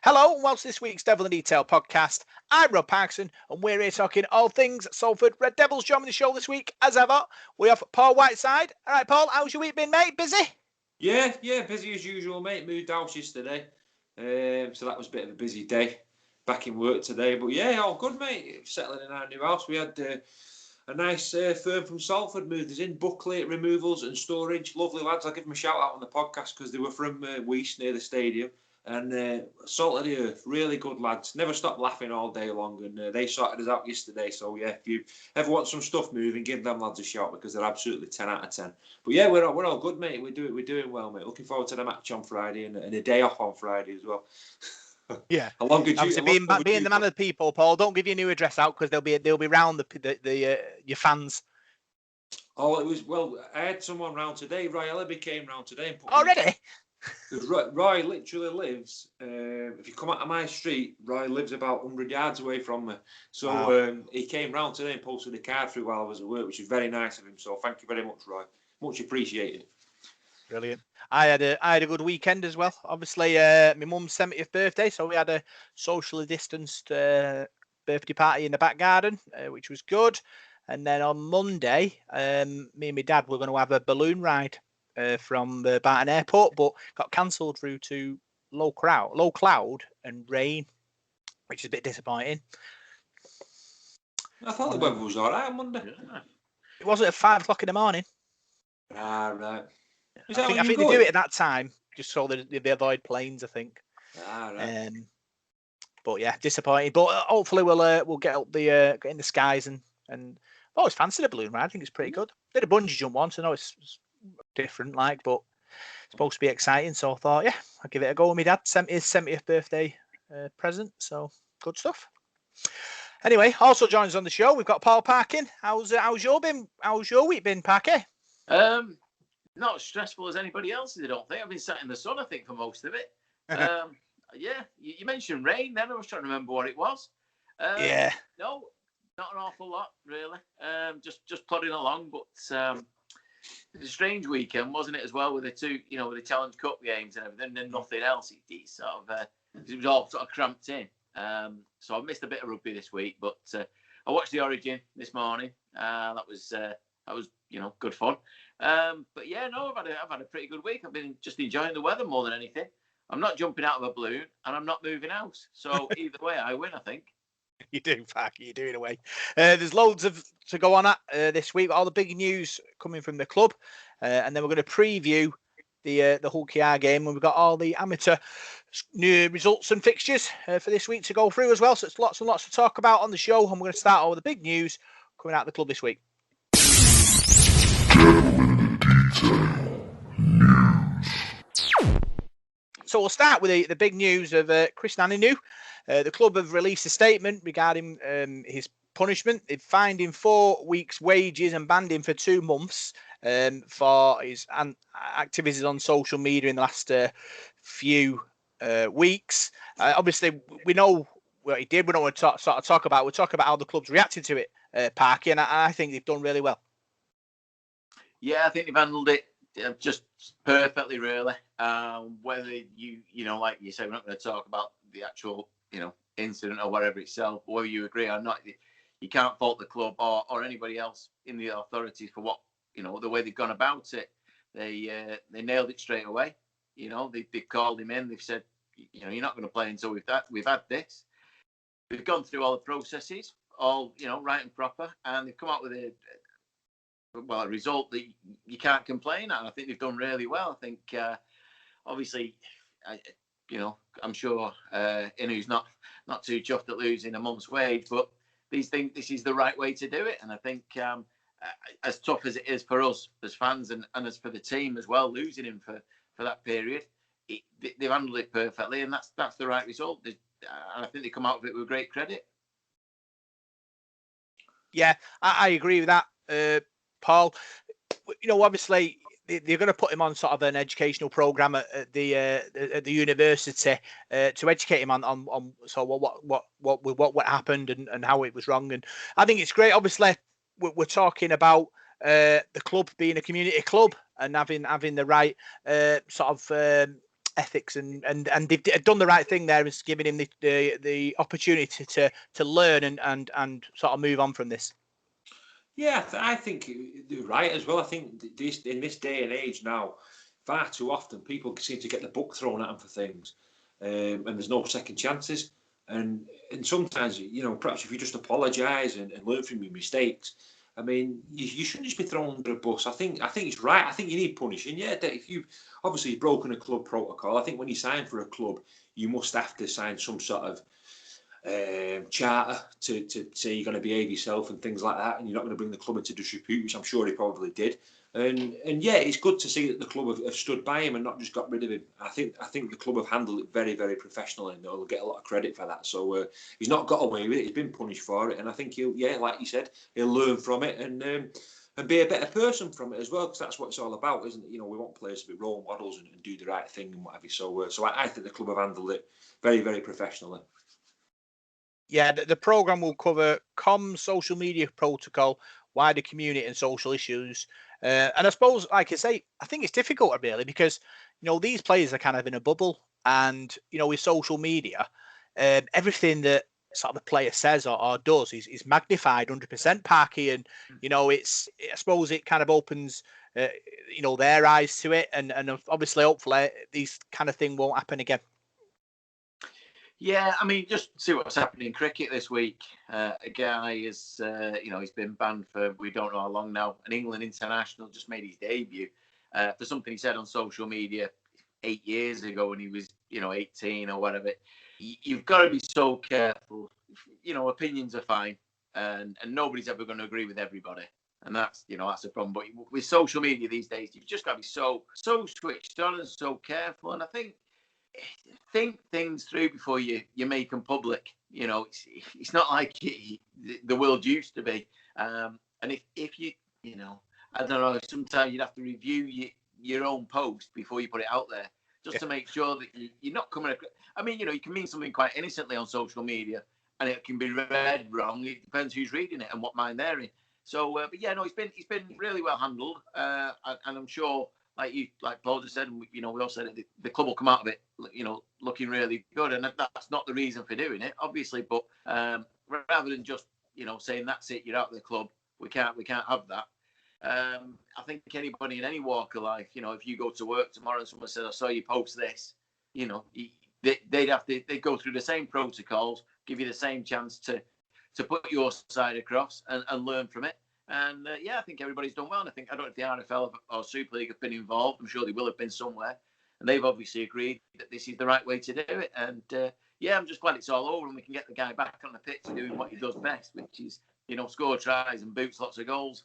Hello and welcome to this week's Devil in Detail podcast. I'm Rob Paul and we're here talking all things Salford Red Devils. Joining the show this week, as ever, we have Paul Whiteside. All right, Paul, how's your week been, mate? Busy? Yeah, busy as usual, mate. Moved house yesterday, so that was a bit of a busy day. Back in work today, but yeah, all good, mate. Settling in our new house. We had a nice firm from Salford moved us in, Buckley Removals and Storage. Lovely lads. I'll give them a shout out on the podcast because they were from Weast near the stadium. And Salt of the Earth, really good lads. Never stopped laughing all day long, and they sorted us out yesterday. So yeah, if you ever want some stuff moving, give them lads a shout because they're absolutely 10 out of 10. But yeah, we're all good, mate. We're doing well, mate. Looking forward to the match on Friday and a day off on Friday as well. Yeah, how long could you? Being the man of the people, Paul. Don't give your new address out because they'll be round your fans. Oh, it was I had someone round today. Roy Ellaby came round today and put already. Because Roy literally lives, if you come out of my street, Roy lives about 100 yards away from me. So wow. He came round today and posted a card through while I was at work, which is very nice of him. So thank you very much, Roy. Much appreciated. Brilliant. I had a good weekend as well. Obviously, my mum's 70th birthday, so we had a socially distanced birthday party in the back garden, which was good. And then on Monday, me and my dad were going to have a balloon ride from the Barton Airport, but got cancelled due to low cloud and rain, which is a bit disappointing. I thought the weather was all right on Monday. Yeah. It wasn't at 5 o'clock in the morning. Ah, right. I think they do it at that time just so they avoid planes, I think. Ah, right. But yeah, disappointing. But hopefully we'll get up get in the skies and I've always fancied a balloon ride. I think it's pretty good. Did a bungee jump once. I know it's different, but it's supposed to be exciting. So I thought, yeah, I'll give it a go. My dad sent his 70th birthday present, so good stuff. Anyway, also joins us on the show. We've got Paul Parky. How's your week been, Parky? Not as stressful as anybody else's, I don't think. I've been sat in the sun, I think, for most of it. Yeah, you mentioned rain then. I was trying to remember what it was. Yeah. No, not an awful lot, really. Just plodding along, but it was a strange weekend, wasn't it, as well, with the two, with the Challenge Cup games and everything, and nothing else. It was all sort of cramped in. So I missed a bit of rugby this week, but I watched the Origin this morning. That was good fun. But yeah, no, I've had a pretty good week. I've been just enjoying the weather more than anything. I'm not jumping out of a balloon, and I'm not moving house. So either way, I win, I think. You do, Parky. You're doing away. There's loads to go on at this week. All the big news coming from the club, and then we're going to preview the Hull KR game. And we've got all the amateur new results and fixtures for this week to go through as well. So it's lots and lots to talk about on the show. And we're going to start all with the big news coming out of the club this week. So we'll start with the big news of Chris Naninu. The club have released a statement regarding his punishment. They've fined him 4 weeks' wages and banned him for 2 months for his activities on social media in the last few weeks. Obviously, we know what he did. We don't want to talk about. We'll talk about how the club's reacted to it, Parky, and I think they've done really well. Yeah, I think they've handled it just perfectly, really. Whether like you say, we're not going to talk about the actual, incident or whatever itself, but whether you agree or not, you can't fault the club or anybody else in the authorities for what, the way they've gone about it. They nailed it straight away. They called him in. They've said, you're not going to play until we've had this. We've gone through all the processes, all, right and proper, and they've come out with a result that you can't complain at. And I think they've done really well. I think, obviously, I'm sure Inu's not too chuffed at losing a month's wage, but these think this is the right way to do it. And I think as tough as it is for us as fans and as for the team as well, losing him for that period, they've handled it perfectly, and that's the right result. And I think they come out of it with great credit. Yeah, I agree with that, Paul. Obviously they're going to put him on sort of an educational program at the university to educate him on so what happened and how it was wrong. And I think it's great. Obviously, we're talking about the club being a community club and having the right sort of ethics, and they've done the right thing there, is giving him the opportunity to learn and sort of move on from this. Yeah, I think you're right as well. I think in this day and age now, far too often people seem to get the book thrown at them for things, and there's no second chances. And sometimes, perhaps if you just apologise and learn from your mistakes, I mean, you shouldn't just be thrown under a bus. I think it's right. I think you need punishing. Yeah, if you obviously broken a club protocol, I think when you sign for a club, you must have to sign some sort of charter to say you're going to behave yourself and things like that, and you're not going to bring the club into disrepute, which I'm sure he probably did. And yeah, it's good to see that the club have stood by him and not just got rid of him. I think the club have handled it very, very professionally, and they'll get a lot of credit for that. So he's not got away with it. He's been punished for it, and I think like you said, he'll learn from it and be a better person from it as well, because that's what it's all about, isn't it? We want players to be role models and do the right thing and what have you. So I think the club have handled it very, very professionally. Yeah, the programme will cover comms, social media protocol, wider community and social issues. And I suppose, like I say, I think it's difficult really because, these players are kind of in a bubble, and, with social media, everything that sort of the player says or does is magnified 100%, Parky. And, I suppose it kind of opens, their eyes to it. And obviously, hopefully, these kind of thing won't happen again. Yeah, I mean, just see what's happening in cricket this week. A guy is, he's been banned for we don't know how long now. An England international just made his debut for something he said on social media 8 years ago when he was, 18 or whatever. You've got to be so careful. Opinions are fine, and nobody's ever going to agree with everybody. And that's a problem. But with social media these days, you've just got to be so switched on and so careful. And I think things through before you make them public. It's not like the world used to be. And if you, I don't know, sometimes you'd have to review your own post before you put it out there, just to make sure that you're not coming across. I mean, you can mean something quite innocently on social media, and it can be read wrong. It depends who's reading it and what mind they're in. So, but yeah, no, it's been really well handled, and I'm sure, like Paul just said, we all said it, the club will come out of it, looking really good, and that's not the reason for doing it, obviously. But rather than just saying that's it, you're out of the club, we can't have that. I think anybody in any walk of life, if you go to work tomorrow and someone says, I saw you post this, they'd go through the same protocols, give you the same chance to put your side across and learn from it. And I think everybody's done well. And I don't know if the RFL or Super League have been involved. I'm sure they will have been somewhere. And they've obviously agreed that this is the right way to do it. And I'm just glad it's all over and we can get the guy back on the pitch doing what he does best, which is, score tries and boots lots of goals.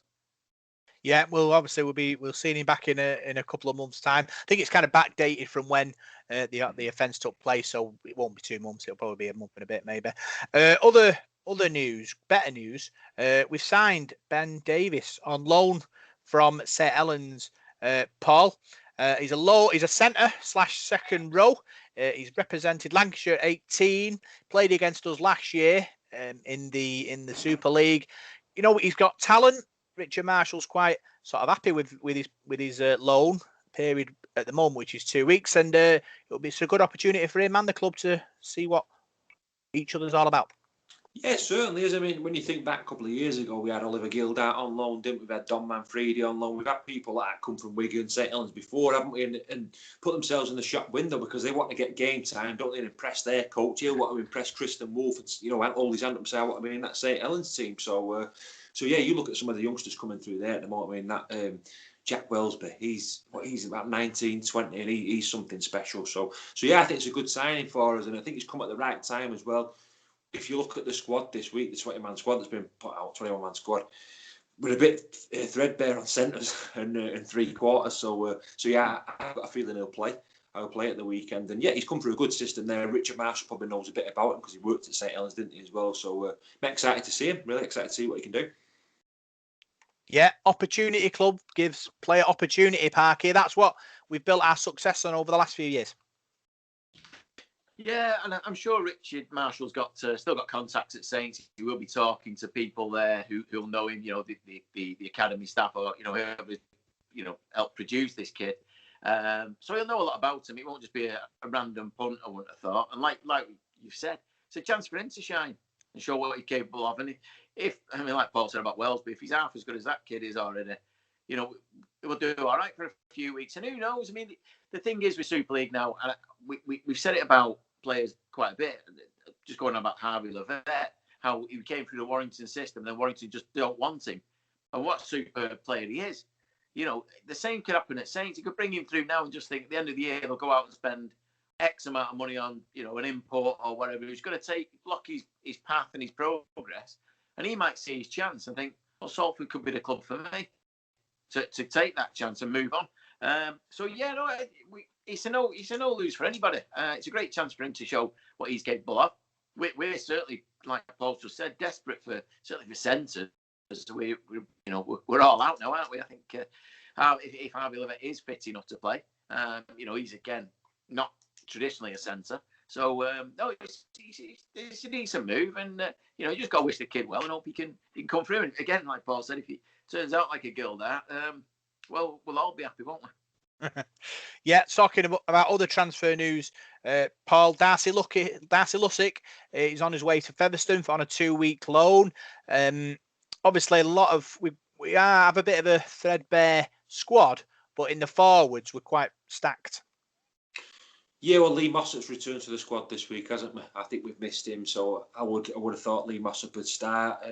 Yeah, well, obviously we'll see him back in a couple of months' time. I think it's kind of backdated from when the offence took place, so it won't be 2 months. It'll probably be a month and a bit, maybe. Other news, better news. We've signed Ben Davis on loan from St Helens. Paul, he's a centre / second row. He's represented Lancashire at 18. Played against us last year in the Super League. He's got talent. Richard Marshall's quite sort of happy with his loan period at the moment, which is 2 weeks, and it's a good opportunity for him and the club to see what each other's all about. Yeah, it certainly is. I mean, when you think back a couple of years ago, we had Oliver Gildart on loan, didn't we? We've had Don Manfredi on loan. We've had people that come from Wigan, St Helens before, haven't we? And put themselves in the shop window because they want to get game time, don't they? And impress their coach. He'll want to impress Kristen Wolfe and, hold his hand up and say, I want to be in that St Helens team. So yeah, you look at some of the youngsters coming through there at the moment. I mean, that Jack Wellsby, he's about 19, 20, and he's something special. So yeah, I think it's a good signing for us, and I think it's come at the right time as well. If you look at the squad this week, the 20-man squad that's been put out, 21-man squad, we're a bit threadbare on centres and three quarters. So yeah, I've got a feeling he'll play. I'll play at the weekend. And yeah, he's come through a good system there. Richard Marshall probably knows a bit about him because he worked at St Helens, didn't he, as well? So I'm excited to see him. Really excited to see what he can do. Yeah, Opportunity Club gives player opportunity, Parky. That's what we've built our success on over the last few years. Yeah, and I'm sure Richard Marshall's still got contacts at Saints. He will be talking to people there who'll know him, the academy staff or whoever helped produce this kid. So he'll know a lot about him. It won't just be a random punt, I wouldn't have thought. And like you've said, it's a chance for him to shine and show what he's capable of. And if like Paul said about Wellesby, if he's half as good as that kid is already, we'll do all right for a few weeks. And who knows? I mean, the thing is with Super League now, and we've said it about players quite a bit, just going on about Harvey Levette, how he came through the Warrington system, then Warrington just don't want him. And what a superb player he is. The same could happen at Saints. You could bring him through now and just think at the end of the year, they'll go out and spend X amount of money on, an import or whatever. He's going to block his path and his progress. And he might see his chance and think, well, Salford could be the club for me to take that chance and move on. It's a no lose for anybody. It's a great chance for him to show what he's capable of. We're certainly, like Paul just said, desperate for centres. So we're all out now, aren't we? I think if Harvey Levette is fit enough to play, he's again not traditionally a centre. So no, it's a decent move, and you just got to wish the kid well and hope he can come through. And again, like Paul said, if he turns out like a Gildart, well, we'll all be happy, won't we? Yeah, talking about other transfer news, Paul, Darcy Lussick is on his way to Featherstone on a 2-week loan. Obviously, we have a bit of a threadbare squad, but in the forwards, we're quite stacked. Yeah, well, Lee Mossett's returned to the squad this week, hasn't we? I think we've missed him, so I would have thought Lee Mossett would start.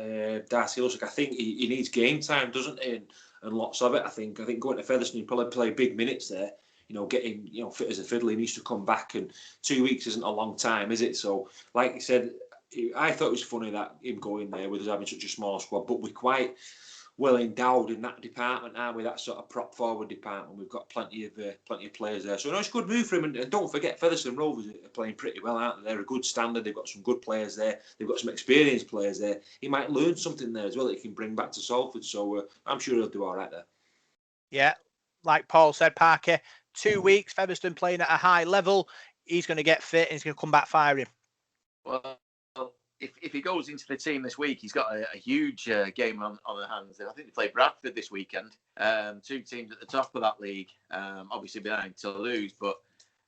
Darcy Lussick, I think he needs game time, doesn't he? And lots of it. I think going to Featherstone, he'd probably play big minutes there. Getting fit as a fiddle. He needs to come back, and 2 weeks isn't a long time, is it? So, like you said, I thought it was funny that him going there with us having such a small squad, but we're quite well endowed in that department, aren't we? That sort of prop forward department. We've got plenty of players there. So no, it's a good move for him. And don't forget, Featherstone Rovers are playing pretty well, aren't they? They're a good standard. They've got some good players there. They've got some experienced players there. He might learn something there as well that he can bring back to Salford. So I'm sure he'll do all right there. Yeah, like Paul said, Parky, 2 weeks, Featherstone playing at a high level. He's going to get fit and he's going to come back firing. Well, if he goes into the team this week, he's got a huge game on the hands. I think they play Bradford this weekend. 2 teams at the top of that league, obviously behind to lose, but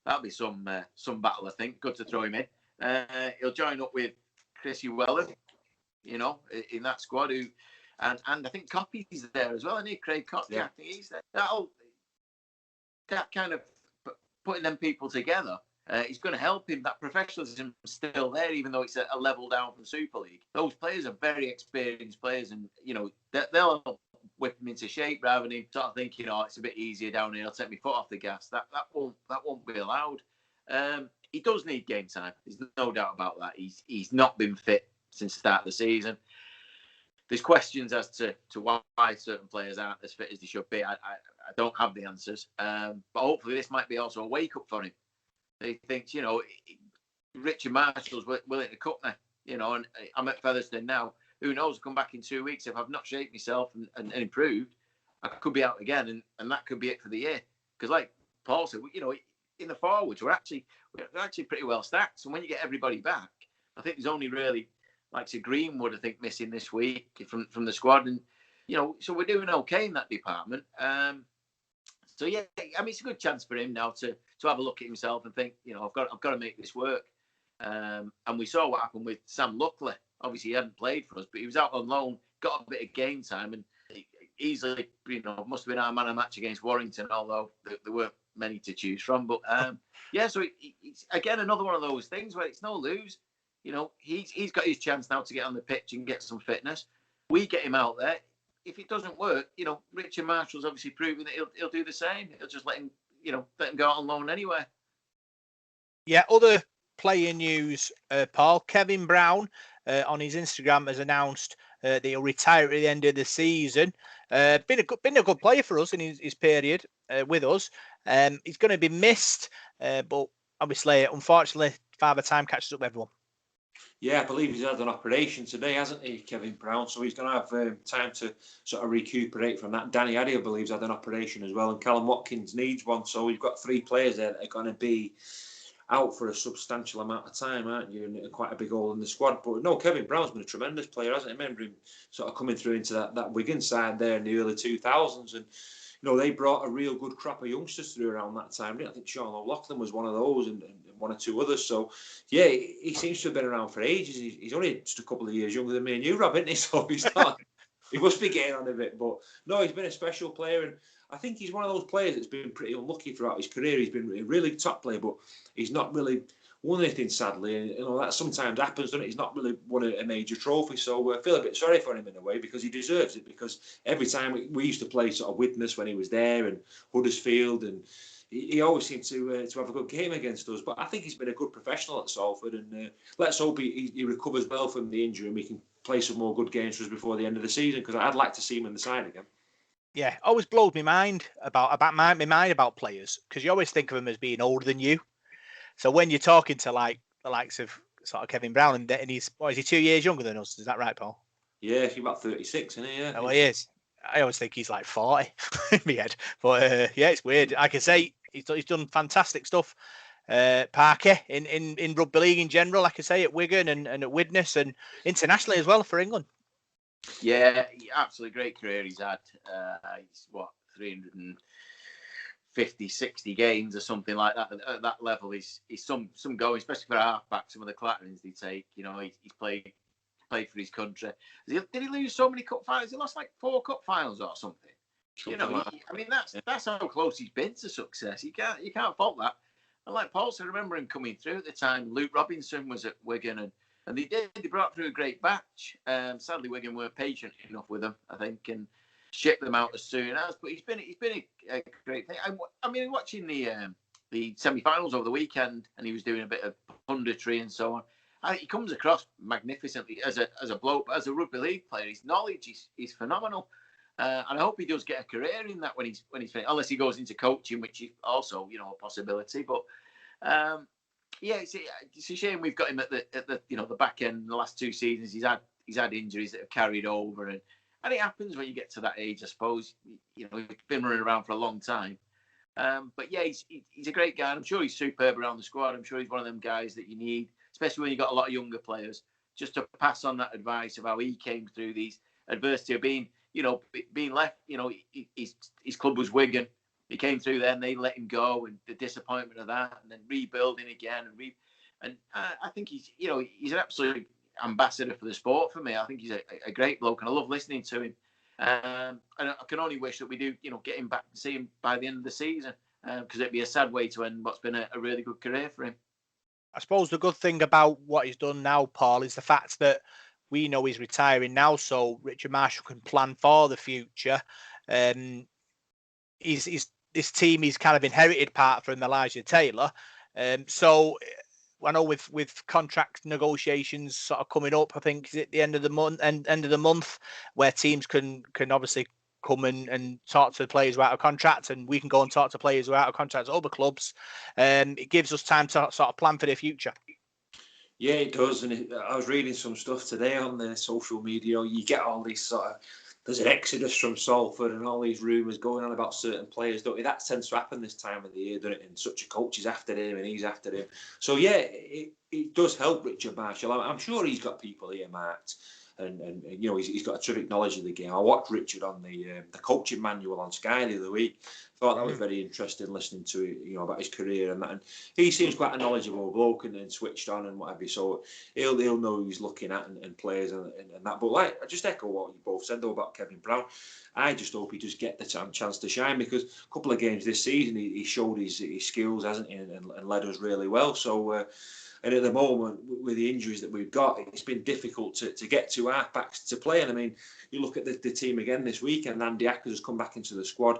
that'll be some battle, I think. Good to throw him in. He'll join up with Chrissy Weller, in that squad. And I think Coppy's there as well, isn't he? Craig Coppy, yeah. I think he's there. That kind of putting them people together. It's going to help him. That professionalism is still there, even though it's a level down from Super League. Those players are very experienced players, and they'll whip him into shape rather than him sort of thinking, it's a bit easier down here. I'll take my foot off the gas. That won't be allowed. He does need game time. There's no doubt about that. He's not been fit since the start of the season. There's questions as to why certain players aren't as fit as they should be. I don't have the answers, but hopefully this might be also a wake up for him. He thinks, Richard Marshall's willing to cut me, and I'm at Featherstone now. Who knows? I'll come back in 2 weeks. If I've not shaped myself and improved, I could be out again, and that could be it for the year. Because, like Paul said, in the forwards, we're actually pretty well stacked. So when you get everybody back, I think there's only really, like to Greenwood, I think, missing this week from the squad, and so we're doing okay in that department. So yeah, I mean, it's a good chance for him now to have a look at himself and think, I've got to make this work. And we saw what happened with Sam Luckley. Obviously, he hadn't played for us, but he was out on loan, got a bit of game time, and easily, must have been our man of match against Warrington, although there weren't many to choose from. But so it's again another one of those things where it's no lose. He's got his chance now to get on the pitch and get some fitness. We get him out there. If it doesn't work, Richard Marshall's obviously proving that he'll do the same. He'll just let him go out on loan anyway. Yeah, other player news, Paul. Kevin Brown on his Instagram has announced that he'll retire at the end of the season. Been a good player for us in his period with us. He's going to be missed, but obviously, unfortunately, Father Time catches up with everyone. Yeah, I believe he's had an operation today, hasn't he, Kevin Brown? So he's going to have time to sort of recuperate from that. Danny Addy, I believe, has had an operation as well, and Callum Watkins needs one. So we've got 3 players there that are going to be out for a substantial amount of time, aren't you? And quite a big hole in the squad. But no, Kevin Brown's been a tremendous player, hasn't he? I remember him sort of coming through into that Wigan side there in the early 2000s, and they brought a real good crop of youngsters through around that time. I think Sean O'Loughlin was one of those, and one or two others. So, yeah, he seems to have been around for ages. He's only just a couple of years younger than me and you, Rob, isn't he? So he's not. He must be getting on a bit. But no, he's been a special player, and I think he's one of those players that's been pretty unlucky throughout his career. He's been a really top player, but he's not really won anything, sadly. And that sometimes happens, doesn't it? He's not really won a major trophy. So I feel a bit sorry for him in a way, because he deserves it. Because every time we used to play sort of Widnes when he was there, and Huddersfield, and he always seemed to have a good game against us. But I think he's been a good professional at Salford, and let's hope he recovers well from the injury and we can play some more good games for us before the end of the season, because I'd like to see him in the side again. Yeah, always blows my mind about my mind about players, because you always think of them as being older than you. So when you're talking to like the likes of sort of Kevin Brown, and he's, is he 2 years younger than us? Is that right, Paul? Yeah, he's about 36, isn't he? Yeah. Oh, he is. I always think he's like 40 in my head. But yeah, it's weird. Like I say, he's done fantastic stuff. Parky in rugby league in general, like I say, at Wigan and at Widnes, and internationally as well for England. Yeah, absolutely great career he's had. He's 350, 60 games or something like that. At that level, he's some going, especially for a halfback. Some of the clatterings they take, he's played for his country. Did he lose so many cup finals? He lost like 4 cup finals or something. That's how close he's been to success. You can't fault that. And like Paul said, I remember him coming through at the time. Luke Robinson was at Wigan, and they brought through a great batch. Sadly, Wigan weren't patient enough with him, I think, and shipped them out as soon as. But he's been a great thing. I mean, watching the semi-finals over the weekend, and he was doing a bit of punditry and so on. He comes across magnificently as a bloke, but as a rugby league player, his knowledge is phenomenal. And I hope he does get a career in that when he's finished, unless he goes into coaching, which is also a possibility. But yeah, it's a shame we've got him at the back end. The last 2 seasons, he's had injuries that have carried over, and it happens when you get to that age. I suppose he's been running around for a long time. But yeah, he's a great guy. I'm sure he's superb around the squad. I'm sure he's one of them guys that you need, especially when you've got a lot of younger players, just to pass on that advice of how he came through these adversity of being left. His club was Wigan. He came through there and they let him go, and the disappointment of that, and then rebuilding again. And I think he's an absolute ambassador for the sport for me. I think he's a great bloke, and I love listening to him. And I can only wish that we do, get him back and see him by the end of the season, because it'd be a sad way to end what's been a really good career for him. I suppose the good thing about what he's done now, Paul, is the fact that we know he's retiring now, so Richard Marshall can plan for the future. This team he's kind of inherited part from Elijah Taylor. So I know with contract negotiations sort of coming up, I think is at the end of the month, where teams can obviously come and talk to the players who are out of contract, and we can go and talk to players who are out of contract at other clubs. It gives us time to sort of plan for the future. Yeah, it does. And I was reading some stuff today on the social media. You get all these there's an exodus from Salford and all these rumours going on about certain players, don't you? That tends to happen this time of the year, doesn't it? And such a coach is after him and he's after him. So, yeah, it does help Richard Marshall. I'm sure he's got people earmarked. And he's got a terrific knowledge of the game. I watched Richard on the coaching manual on Sky the other week. Thought that was very interesting, listening to it, about his career and that. And he seems quite a knowledgeable bloke and switched on and what have you. So he'll know who he's looking at and players and that. But I just echo what you both said though about Kevin Brown. I just hope he just get the chance to shine, because a couple of games this season he showed his skills, hasn't he, and led us really well. So. And at the moment, with the injuries that we've got, it's been difficult to get to halfbacks to play. And I mean, you look at the team again this week, and Andy Ackers has come back into the squad.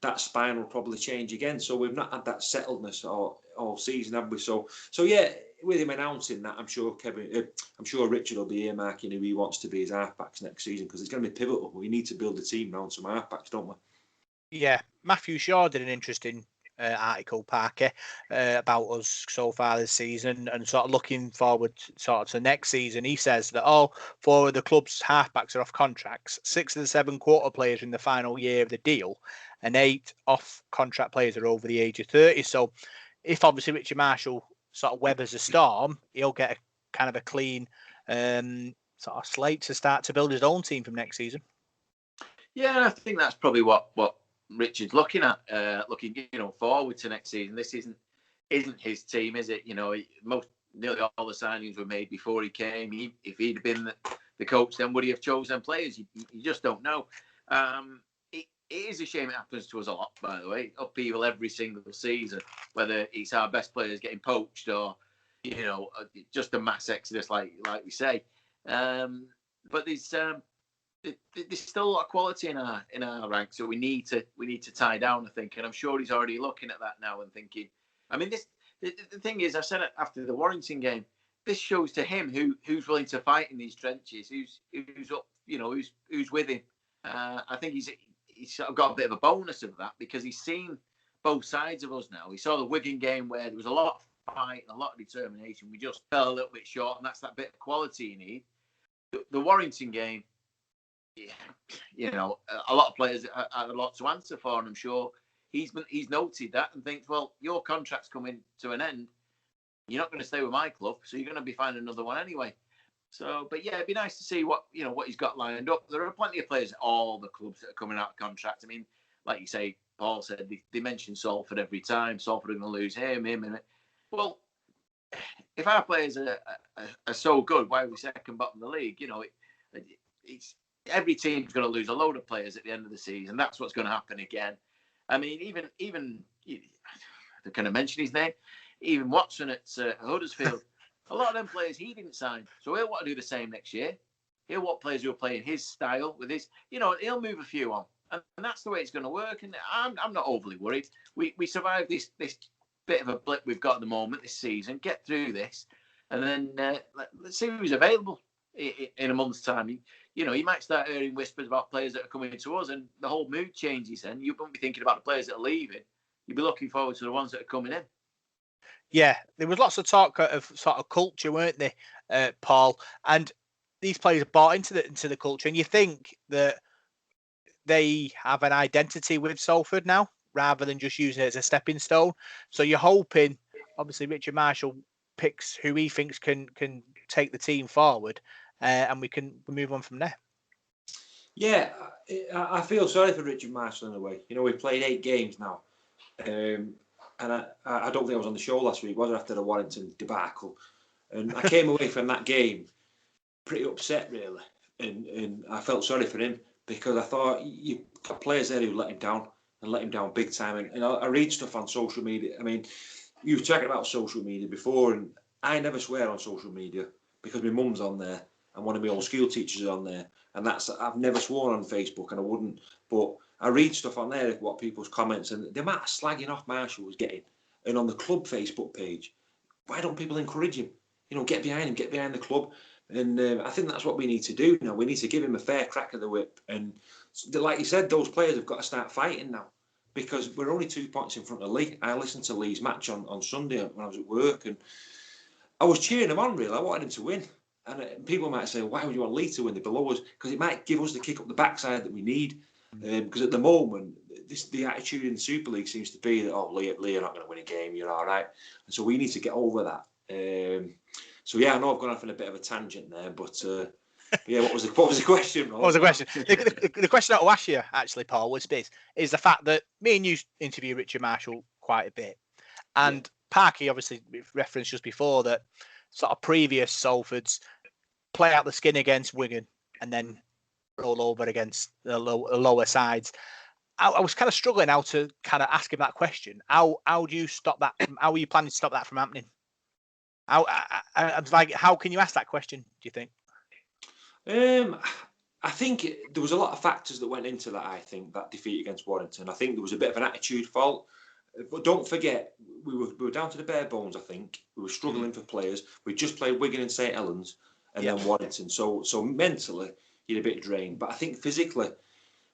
That spine will probably change again. So we've not had that settledness all season, have we? So yeah, with him announcing that, I'm sure Richard will be earmarking who he wants to be his halfbacks next season, because it's going to be pivotal. We need to build a team around some halfbacks, don't we? Yeah, Matthew Shaw did an interesting article, Parky, about us so far this season, and sort of looking forward to next season. He says that all 4 of the club's halfbacks are off contracts, 6 of the 7 quarter players in the final year of the deal, and 8 off-contract players are over the age of 30. So if obviously Richard Marshall sort of weathers a storm, he'll get a kind of a clean sort of slate to start to build his own team from next season. Yeah, I think that's probably what Richard's looking at, forward to next season. This isn't his team, is it? Nearly all the signings were made before he came. If he'd been the coach, then would he have chosen players? You just don't know. It is a shame it happens to us a lot, by the way. Upheaval every single season, whether it's our best players getting poached or, just a mass exodus, like we say. But there's still a lot of quality in our ranks, so we need to tie down, I think. And I'm sure he's already looking at that now and thinking. I mean, the thing is, I said it after the Warrington game. This shows to him who's willing to fight in these trenches, who's up, who's with him. I think he's sort of got a bit of a bonus of that because he's seen both sides of us now. He saw the Wigan game where there was a lot of fight and a lot of determination. We just fell a little bit short, and that's that bit of quality you need. The Warrington game, a lot of players had a lot to answer for, and I'm sure he's noted that and thinks, well, your contract's coming to an end. You're not going to stay with my club, so you're going to be finding another one anyway. So, but yeah, it'd be nice to see what he's got lined up. There are plenty of players at all the clubs that are coming out of contract. I mean, like you say, Paul said, they mention Salford every time. Salford are going to lose him. Well, if our players are so good, why are we second bottom of the league? It's every team's going to lose a load of players at the end of the season. That's what's going to happen again. I mean, even can I mention his name? Even Watson at Huddersfield. A lot of them players he didn't sign, so he'll want to do the same next year. He'll want players who are playing his style with his, he'll move a few on, and that's the way it's going to work. And I'm not overly worried. We survived this bit of a blip we've got at the moment this season. Get through this, and then let's see who's available in a month's time. You might start hearing whispers about players that are coming to us, and the whole mood changes. Then you won't be thinking about the players that are leaving. You'll be looking forward to the ones that are coming in. Yeah, there was lots of talk of sort of culture, weren't there, Paul? And these players are bought into the culture, and you think that they have an identity with Salford now, rather than just using it as a stepping stone. So you're hoping, obviously, Richard Marshall picks who he thinks can take the team forward, and we can move on from there. Yeah, I feel sorry for Richard Marshall in a way. We've played 8 games now. And I don't think I was on the show last week, was it, after the Warrington debacle? And I came away from that game pretty upset, really. And I felt sorry for him because I thought you got players there who let him down and let him down big time. And I read stuff on social media. I mean, you were talking about social media before, and I never swear on social media because my mum's on there and one of my old school teachers is on there. And I've never sworn on Facebook, and I wouldn't. But I read stuff on there, what people's comments, and the amount of slagging off Marshall was getting. And on the club Facebook page, why don't people encourage him? Get behind him, get behind the club. And I think that's what we need to do now. We need to give him a fair crack of the whip. And like you said, those players have got to start fighting now because we're only 2 points in front of Lee. I listened to Lee's match on Sunday when I was at work, and I was cheering him on, really. I wanted him to win. And people might say, why would you want Lee to win? They're below us. Because it might give us the kick up the backside that we need. Because at the moment, the attitude in the Super League seems to be that, Lee, you're not going to win a game, you're all right. And so we need to get over that. So yeah, I know I've gone off on a bit of a tangent there, but yeah, what was the question, Rob? What was the question? The question I'll ask you, actually, Paul, was this: is the fact that me and you interview Richard Marshall quite a bit, and Parky obviously referenced just before that sort of previous Salfords play out the skin against Wigan and then roll over against the lower sides. I was kind of struggling how to kind of ask him that question. How do you stop that? How are you planning to stop that from happening? I was like, how can you ask that question, do you think? I think there was a lot of factors that went into that. I think that defeat against Warrington. I think there was a bit of an attitude fault. But don't forget, we were down to the bare bones. I think we were struggling for players. We just played Wigan and St Helens, and then Warrington. So mentally, you're a bit drained. But I think physically,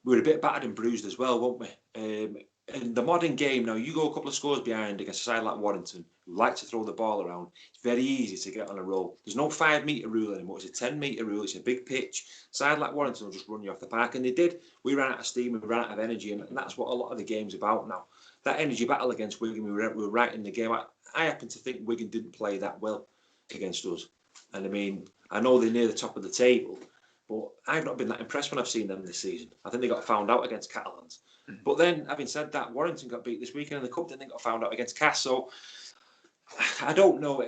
we were a bit battered and bruised as well, weren't we? In the modern game now, you go a couple of scores behind against a side like Warrington, who like to throw the ball around. It's very easy to get on a roll. There's no 5 metre rule anymore. It's a 10 metre rule. It's a big pitch. Side like Warrington will just run you off the park, and they did. We ran out of steam, we ran out of energy, and that's what a lot of the game's about now. That energy battle against Wigan, we were right in the game. I happen to think Wigan didn't play that well against us. And I mean, I know they're near the top of the table, but I've not been that impressed when I've seen them this season. I think they got found out against Catalans. But then, having said that, Warrington got beat this weekend in the Cup, then they got found out against Cass. So, I don't know.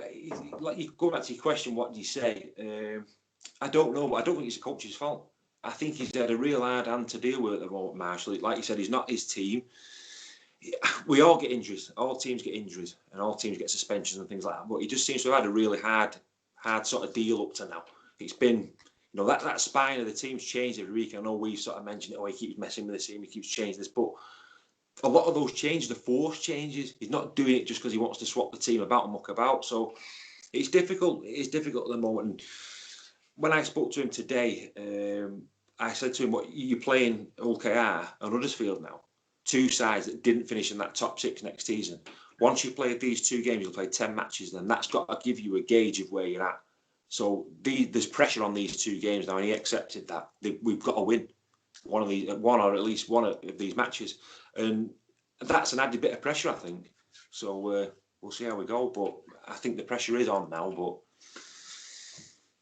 Like, you go back to your question, what do you say? I don't know, but I don't think it's the coach's fault. I think he's had a real hard hand to deal with at the moment, Marshall. Like you said, he's not his team. We all get injuries. All teams get injuries, and all teams get suspensions and things like that. But he just seems to have had a really hard sort of deal up to now. It's been, that spine of the team's changed every week. I know we've sort of mentioned it. Oh, he keeps messing with the team. He keeps changing this, but a lot of those changes, the force changes. He's not doing it just because he wants to swap the team about and muck about. So it's difficult. It is difficult at the moment. And when I spoke to him today, I said to him, "What you're playing OKR and Huddersfield now? Two sides that didn't finish in that top 6 next season. Once you've played these 2 games, you'll play 10 matches. Then that's got to give you a gauge of where you're at. So there's pressure on these 2 games now, and he accepted that we've got to win one or at least one of these matches, and that's an added bit of pressure, I think. So we'll see how we go, but I think the pressure is on now. But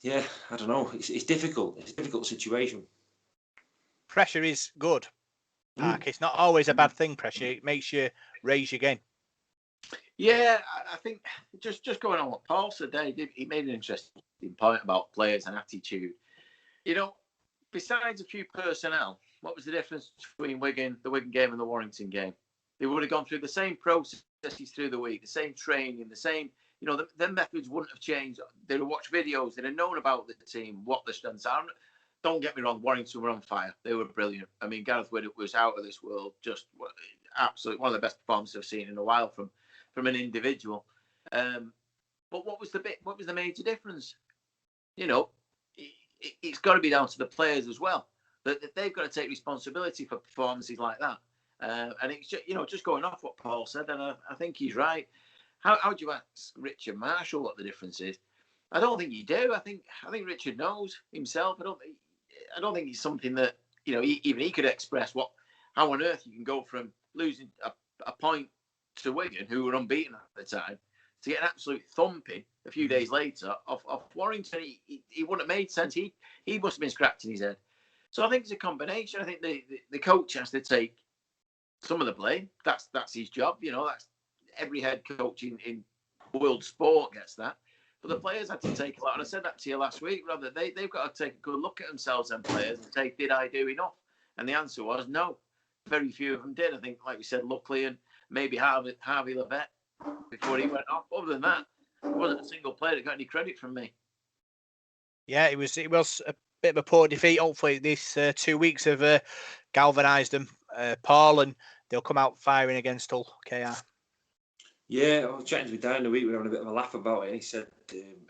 yeah, I don't know. It's difficult. It's a difficult situation. Pressure is good, Park. It's not always a bad thing, pressure. It makes you raise your game. Yeah, I think just going on what Paul said there, he made an interesting point about players and attitude. Besides a few personnel, what was the difference between the Wigan game and the Warrington game? They would have gone through the same processes through the week, the same training, the same, their methods wouldn't have changed. They'd have watched videos, they'd have known about the team, what their strengths are. Don't get me wrong, Warrington were on fire. They were brilliant. I mean, Gareth Widdop was out of this world, just absolutely one of the best performances I've seen in a while from an individual. But what was the major difference? It's got to be down to the players as well. That they've got to take responsibility for performances like that. And it's just going off what Paul said, and I think he's right. How do you ask Richard Marshall what the difference is? I don't think you do. I think Richard knows himself. I don't think it's something that even he could express how on earth you can go from losing a point to Wigan, who were unbeaten at the time, to get an absolute thumping a few days later off Warrington. He wouldn't have made sense. He must have been scratching his head. So I think it's a combination. I think the coach has to take some of the blame. That's his job. That's every head coach in world sport gets that. But the players had to take a lot. And I said that to you last week, Rob, that they've got to take a good look at themselves and players and say, did I do enough? And the answer was no. Very few of them did. I think, like we said, Luckley and maybe Harvey Levette before he went off. Other than that, there wasn't a single player that got any credit from me. Yeah, it was a bit of a poor defeat. Hopefully, these 2 weeks have galvanised them, Paul, and they'll come out firing against Hull KR. Yeah, I was chatting to Dan in the week. We were having a bit of a laugh about it. And he said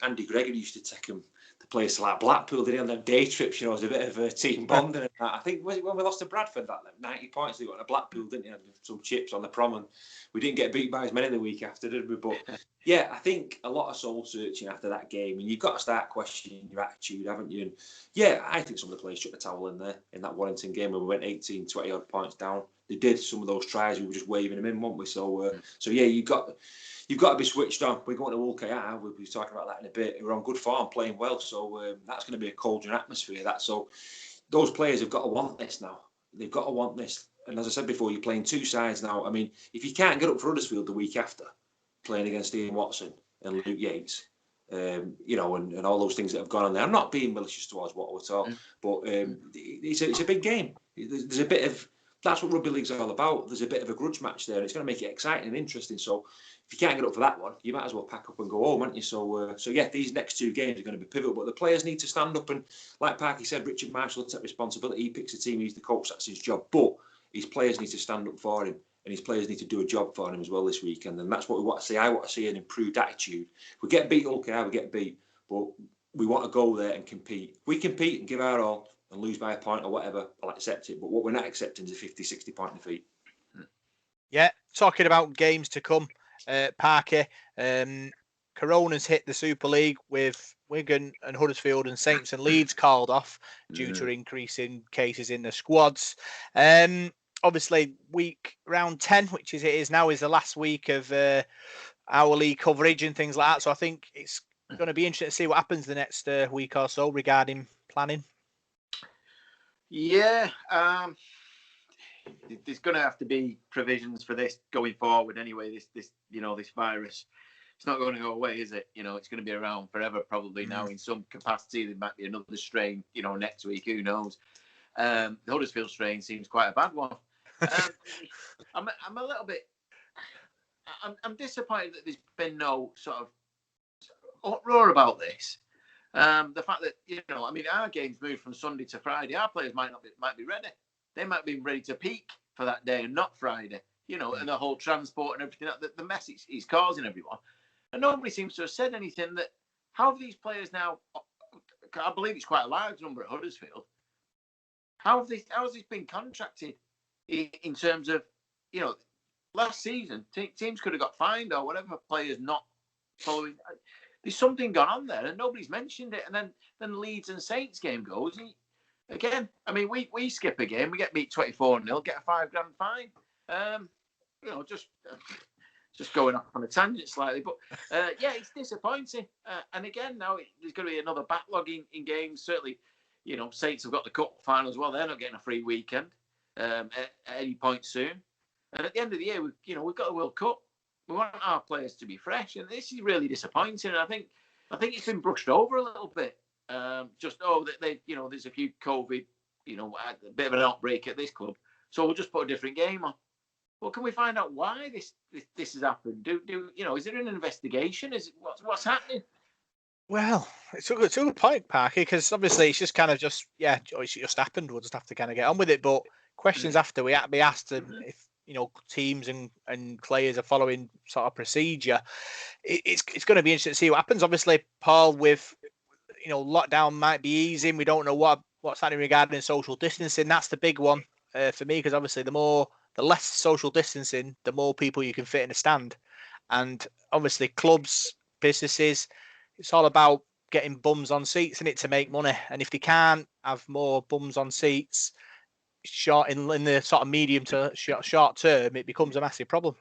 Andy Gregory used to take him to places like Blackpool. Did he on them day trips? It was a bit of a team bonding. And that. I think was it when we lost to Bradford that 90 points they got to Blackpool, didn't he? Had some chips on the prom, and we didn't get beat by as many the week after, did we? But yeah, I think a lot of soul searching after that game, and you've got to start questioning your attitude, haven't you? And yeah, I think some of the players took the towel in there in that Warrington game when we went 18, 20 odd points down. They did some of those tries. We were just waving them in, weren't we? So yeah, you've got to be switched on. We're going to OKR. We'll be talking about that in a bit. We're on good form, playing well. So that's going to be a cauldron atmosphere. So those players have got to want this now. They've got to want this. And as I said before, you're playing 2 sides now. I mean, if you can't get up for Huddersfield the week after, playing against Ian Watson and Luke Yates, and all those things that have gone on there. I'm not being malicious towards what we're talking, but it's a big game. There's a bit of. That's what rugby league's all about. There's a bit of a grudge match there. It's going to make it exciting and interesting. So if you can't get up for that one, you might as well pack up and go home, aren't you? So yeah, these next 2 games are going to be pivotal. But the players need to stand up and, like Parky said, Richard Marshall will take responsibility. He picks the team. He's the coach. That's his job. But his players need to stand up for him, and his players need to do a job for him as well this weekend. And that's what we want to see. I want to see an improved attitude. If we get beat, okay, we get beat, but we want to go there and compete. We compete and give our all and lose by a point or whatever, I'll accept it. But what we're not accepting is a 50, 60 point defeat. Yeah, talking about games to come, Parky, Corona's hit the Super League with Wigan and Huddersfield and Saints and Leeds called off due to increasing cases in the squads. Obviously, round 10, which it is now, is the last week of our league coverage and things like that. So I think it's going to be interesting to see what happens the next week or so regarding planning. Yeah, there's going to have to be provisions for this going forward. Anyway, this virus, it's not going to go away, is it? It's going to be around forever, probably. Now in some capacity. There might be another strain, next week. Who knows? The Huddersfield strain seems quite a bad one. I'm a little bit. I'm disappointed that there's been no sort of uproar about this. The fact that our games moved from Sunday to Friday. Our players might be ready. They might be ready to peak for that day and not Friday. And the whole transport and everything. The mess he's causing everyone, and nobody seems to have said anything. That how have these players now? I believe it's quite a large number at Huddersfield. How has this been contracted in terms of last season? Teams could have got fined or whatever. Players not following. There's something gone on there, and nobody's mentioned it. And then Leeds and Saints game goes. Again, we skip a game, we get beat 24-0, get a £5,000 fine. Just going off on a tangent slightly, but it's disappointing. And again, now there's going to be another backlog in games. Certainly, Saints have got the cup final as well. They're not getting a free weekend at any point soon. And at the end of the year, we've got a World Cup. We want our players to be fresh, and this is really disappointing. And I think it's been brushed over a little bit. There's a few COVID, a bit of an outbreak at this club, so we'll just put a different game on. Well, can we find out why this has happened? Is there an investigation? What's happening? Well, it's a good point, Parky, because obviously it's just kind of it's just happened. We'll just have to kind of get on with it. But questions after we have to be asked, and if teams and players are following sort of procedure, it's going to be interesting to see what happens. Obviously, Paul, with lockdown might be easing. We don't know what's happening regarding social distancing. That's the big one for me, because obviously the less social distancing, the more people you can fit in a stand. And obviously clubs, businesses, it's all about getting bums on seats in it to make money. And if they can't have more bums on seats in the sort of medium to short term, it becomes a massive problem.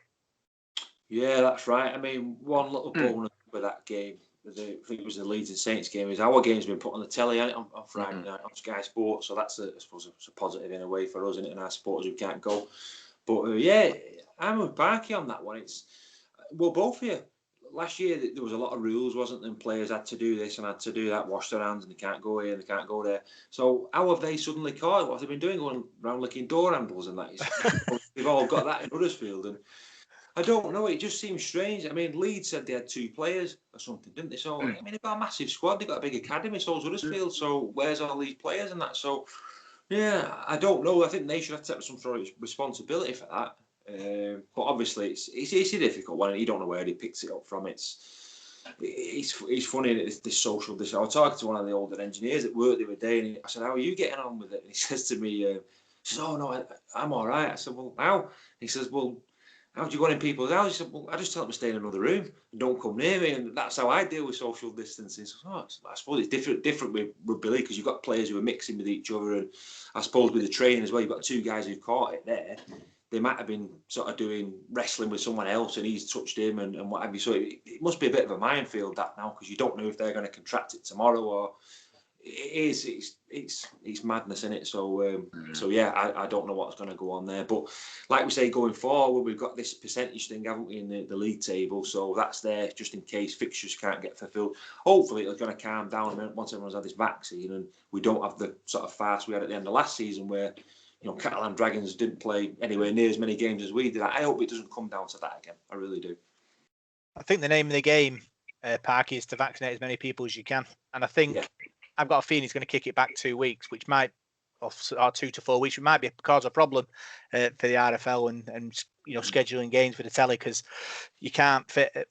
Yeah, that's right. One little bonus with that game, I think it was the Leeds and Saints game, is our game's been put on the telly on Friday night on Sky Sports, so that's I suppose it's a positive in a way for us, isn't it, and our supporters who can't go. But I'm with Parky on that one. Both here. Last year there was a lot of rules, wasn't there? And players had to do this and had to do that, wash their hands, and they can't go here and they can't go there. So how have they suddenly caught it? What have they been doing, going around licking door handles and that? They've all got that in Huddersfield, and I don't know. It just seems strange. Leeds said they had 2 players or something, didn't they? So they've got a massive squad. They've got a big academy. So's Huddersfield. So where's all these players and that? So yeah, I don't know. I think they should have to take some sort of responsibility for that. But obviously, it's a difficult one. You don't know where he picks it up from. It's funny this social. I was talking to one of the older engineers at work the other day, and I said, "How are you getting on with it?" And he says to me, "He says, oh no, I'm all right." I said, "Well, how?" He says, "Well, how do you go in people's houses?" He said, "Well, I just tell them to stay in another room and don't come near me, and that's how I deal with social distancing." So, I suppose it's different with rugby league, because you've got players who are mixing with each other, and I suppose with the training as well, you've got 2 guys who've caught it there. They might have been sort of doing wrestling with someone else, and he's touched him and what have you. So it must be a bit of a minefield that now, because you don't know if they're going to contract it tomorrow, or it's madness in it. So I don't know what's going to go on there. But like we say, going forward, we've got this percentage thing, haven't we, in the league table? So that's there just in case fixtures can't get fulfilled. Hopefully, it's going to calm down once everyone's had this vaccine, and we don't have the sort of farce we had at the end of last season where Catalan Dragons didn't play anywhere near as many games as we did. I hope it doesn't come down to that again. I really do. I think the name of the game, Parky, is to vaccinate as many people as you can. And I think I've got a feeling he's going to kick it back 2 weeks, which might, or 2 to 4 weeks, which might cause a problem for the RFL and scheduling games for the telly, because you can't fit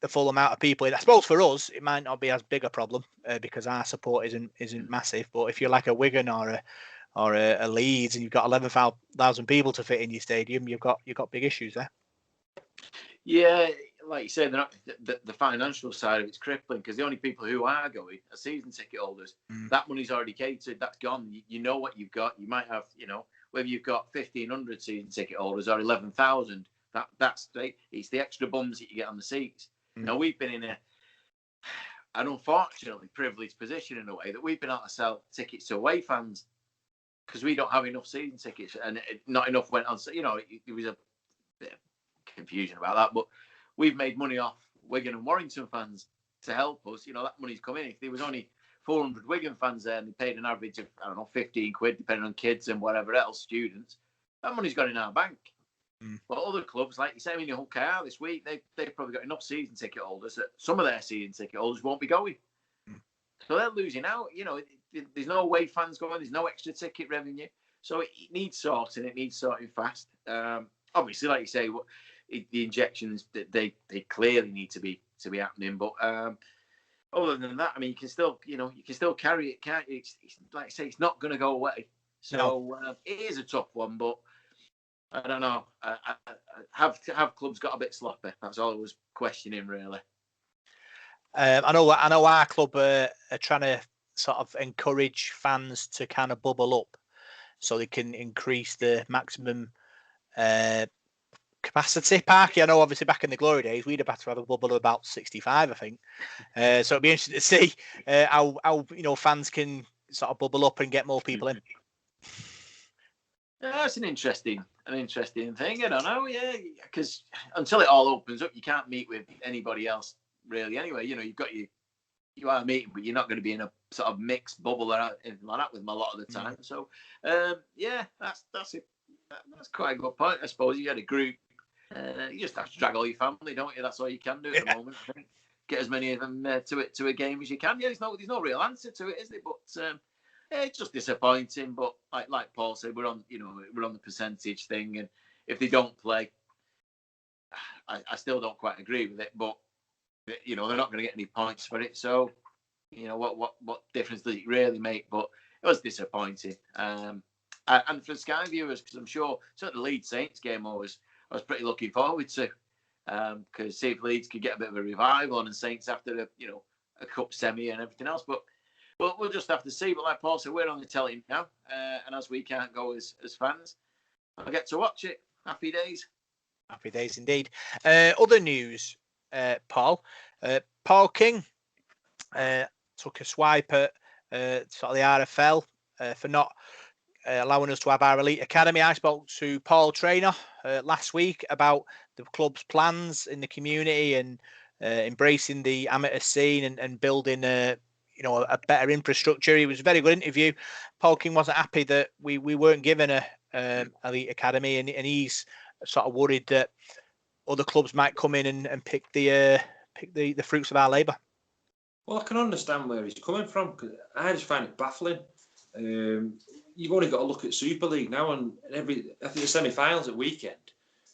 the full amount of people in. I suppose for us, it might not be as big a problem because our support isn't massive. But if you're like a Wigan or a Leeds and you've got 11,000 people to fit in your stadium, you've got big issues there. Yeah, like you say, the financial side of it's crippling, because the only people who are going are season ticket holders. That money's already catered. That's gone. You know what you've got. You might have, whether you've got 1,500 season ticket holders or 11,000. It's the extra bums that you get on the seats. Now we've been in an unfortunately privileged position in a way that we've been able to sell tickets to away fans because we don't have enough season tickets and not enough went on. So, you know, there was a bit of confusion about that, but we've made money off Wigan and Warrington fans to help us. You know, that money's come in. If there was only 400 Wigan fans there and they paid an average of, I don't know, 15 quid, depending on kids and whatever else, students, that money's gone in our bank. But other clubs, like you say, when you Hull KR this week, they've probably got enough season ticket holders that some of their season ticket holders won't be going. So they're losing out. You know, there's no away fans going, there's no extra ticket revenue. So it needs sorting. It needs sorting fast. Obviously, like you say, the injections they clearly need to be happening. But other than that, I mean, you can still carry it, can't you? It's like I say, it's not going to go away. So it is a tough one, but I don't know. Have clubs got a bit sloppy? That's all I was questioning, really. I know our club are trying to sort of encourage fans to kind of bubble up so they can increase the maximum capacity. Parky, I know obviously back in the glory days, we'd have had to have a bubble of about 65, I think. So it'd be interesting to see how fans can sort of bubble up and get more people in. That's an interesting thing. I don't know, because until it all opens up, you can't meet with anybody else really. Anyway, you know, you are meeting, but you're not going to be in a sort of mixed bubble or anything like that with them a lot of the time. So, that's quite a good point. I suppose you had a group. You just have to drag all your family, don't you? That's all you can do at the moment. I think. Get as many of them to a game as you can. Yeah, there's no real answer to it, is there? But it's just disappointing. But like Paul said, we're on the percentage thing, and if they don't play, I still don't quite agree with it. But you know, they're not going to get any points for it. So, you know, what difference does it really make? But it was disappointing. And for Sky viewers, because I'm sure certainly the Leeds Saints game I was pretty looking forward to, because see if Leeds could get a bit of a revival and Saints after a cup semi and everything else. But we'll just have to see. But like Paul said, we're on the telly now, and as we can't go as fans, I'll get to watch it. Happy days. Happy days indeed. Other news, Paul King took a swipe at sort of the RFL for not allowing us to have our elite academy. I spoke to Paul Traynor last week about the club's plans in the community and embracing the amateur scene and building a better infrastructure. It was a very good interview. Paul King wasn't happy that we weren't given a elite academy, and he's sort of worried that other clubs might come in and pick the fruits of our labour. Well, I can understand where he's coming from, because I just find it baffling. You've only got to look at Super League now, and I think the semi-finals at weekend,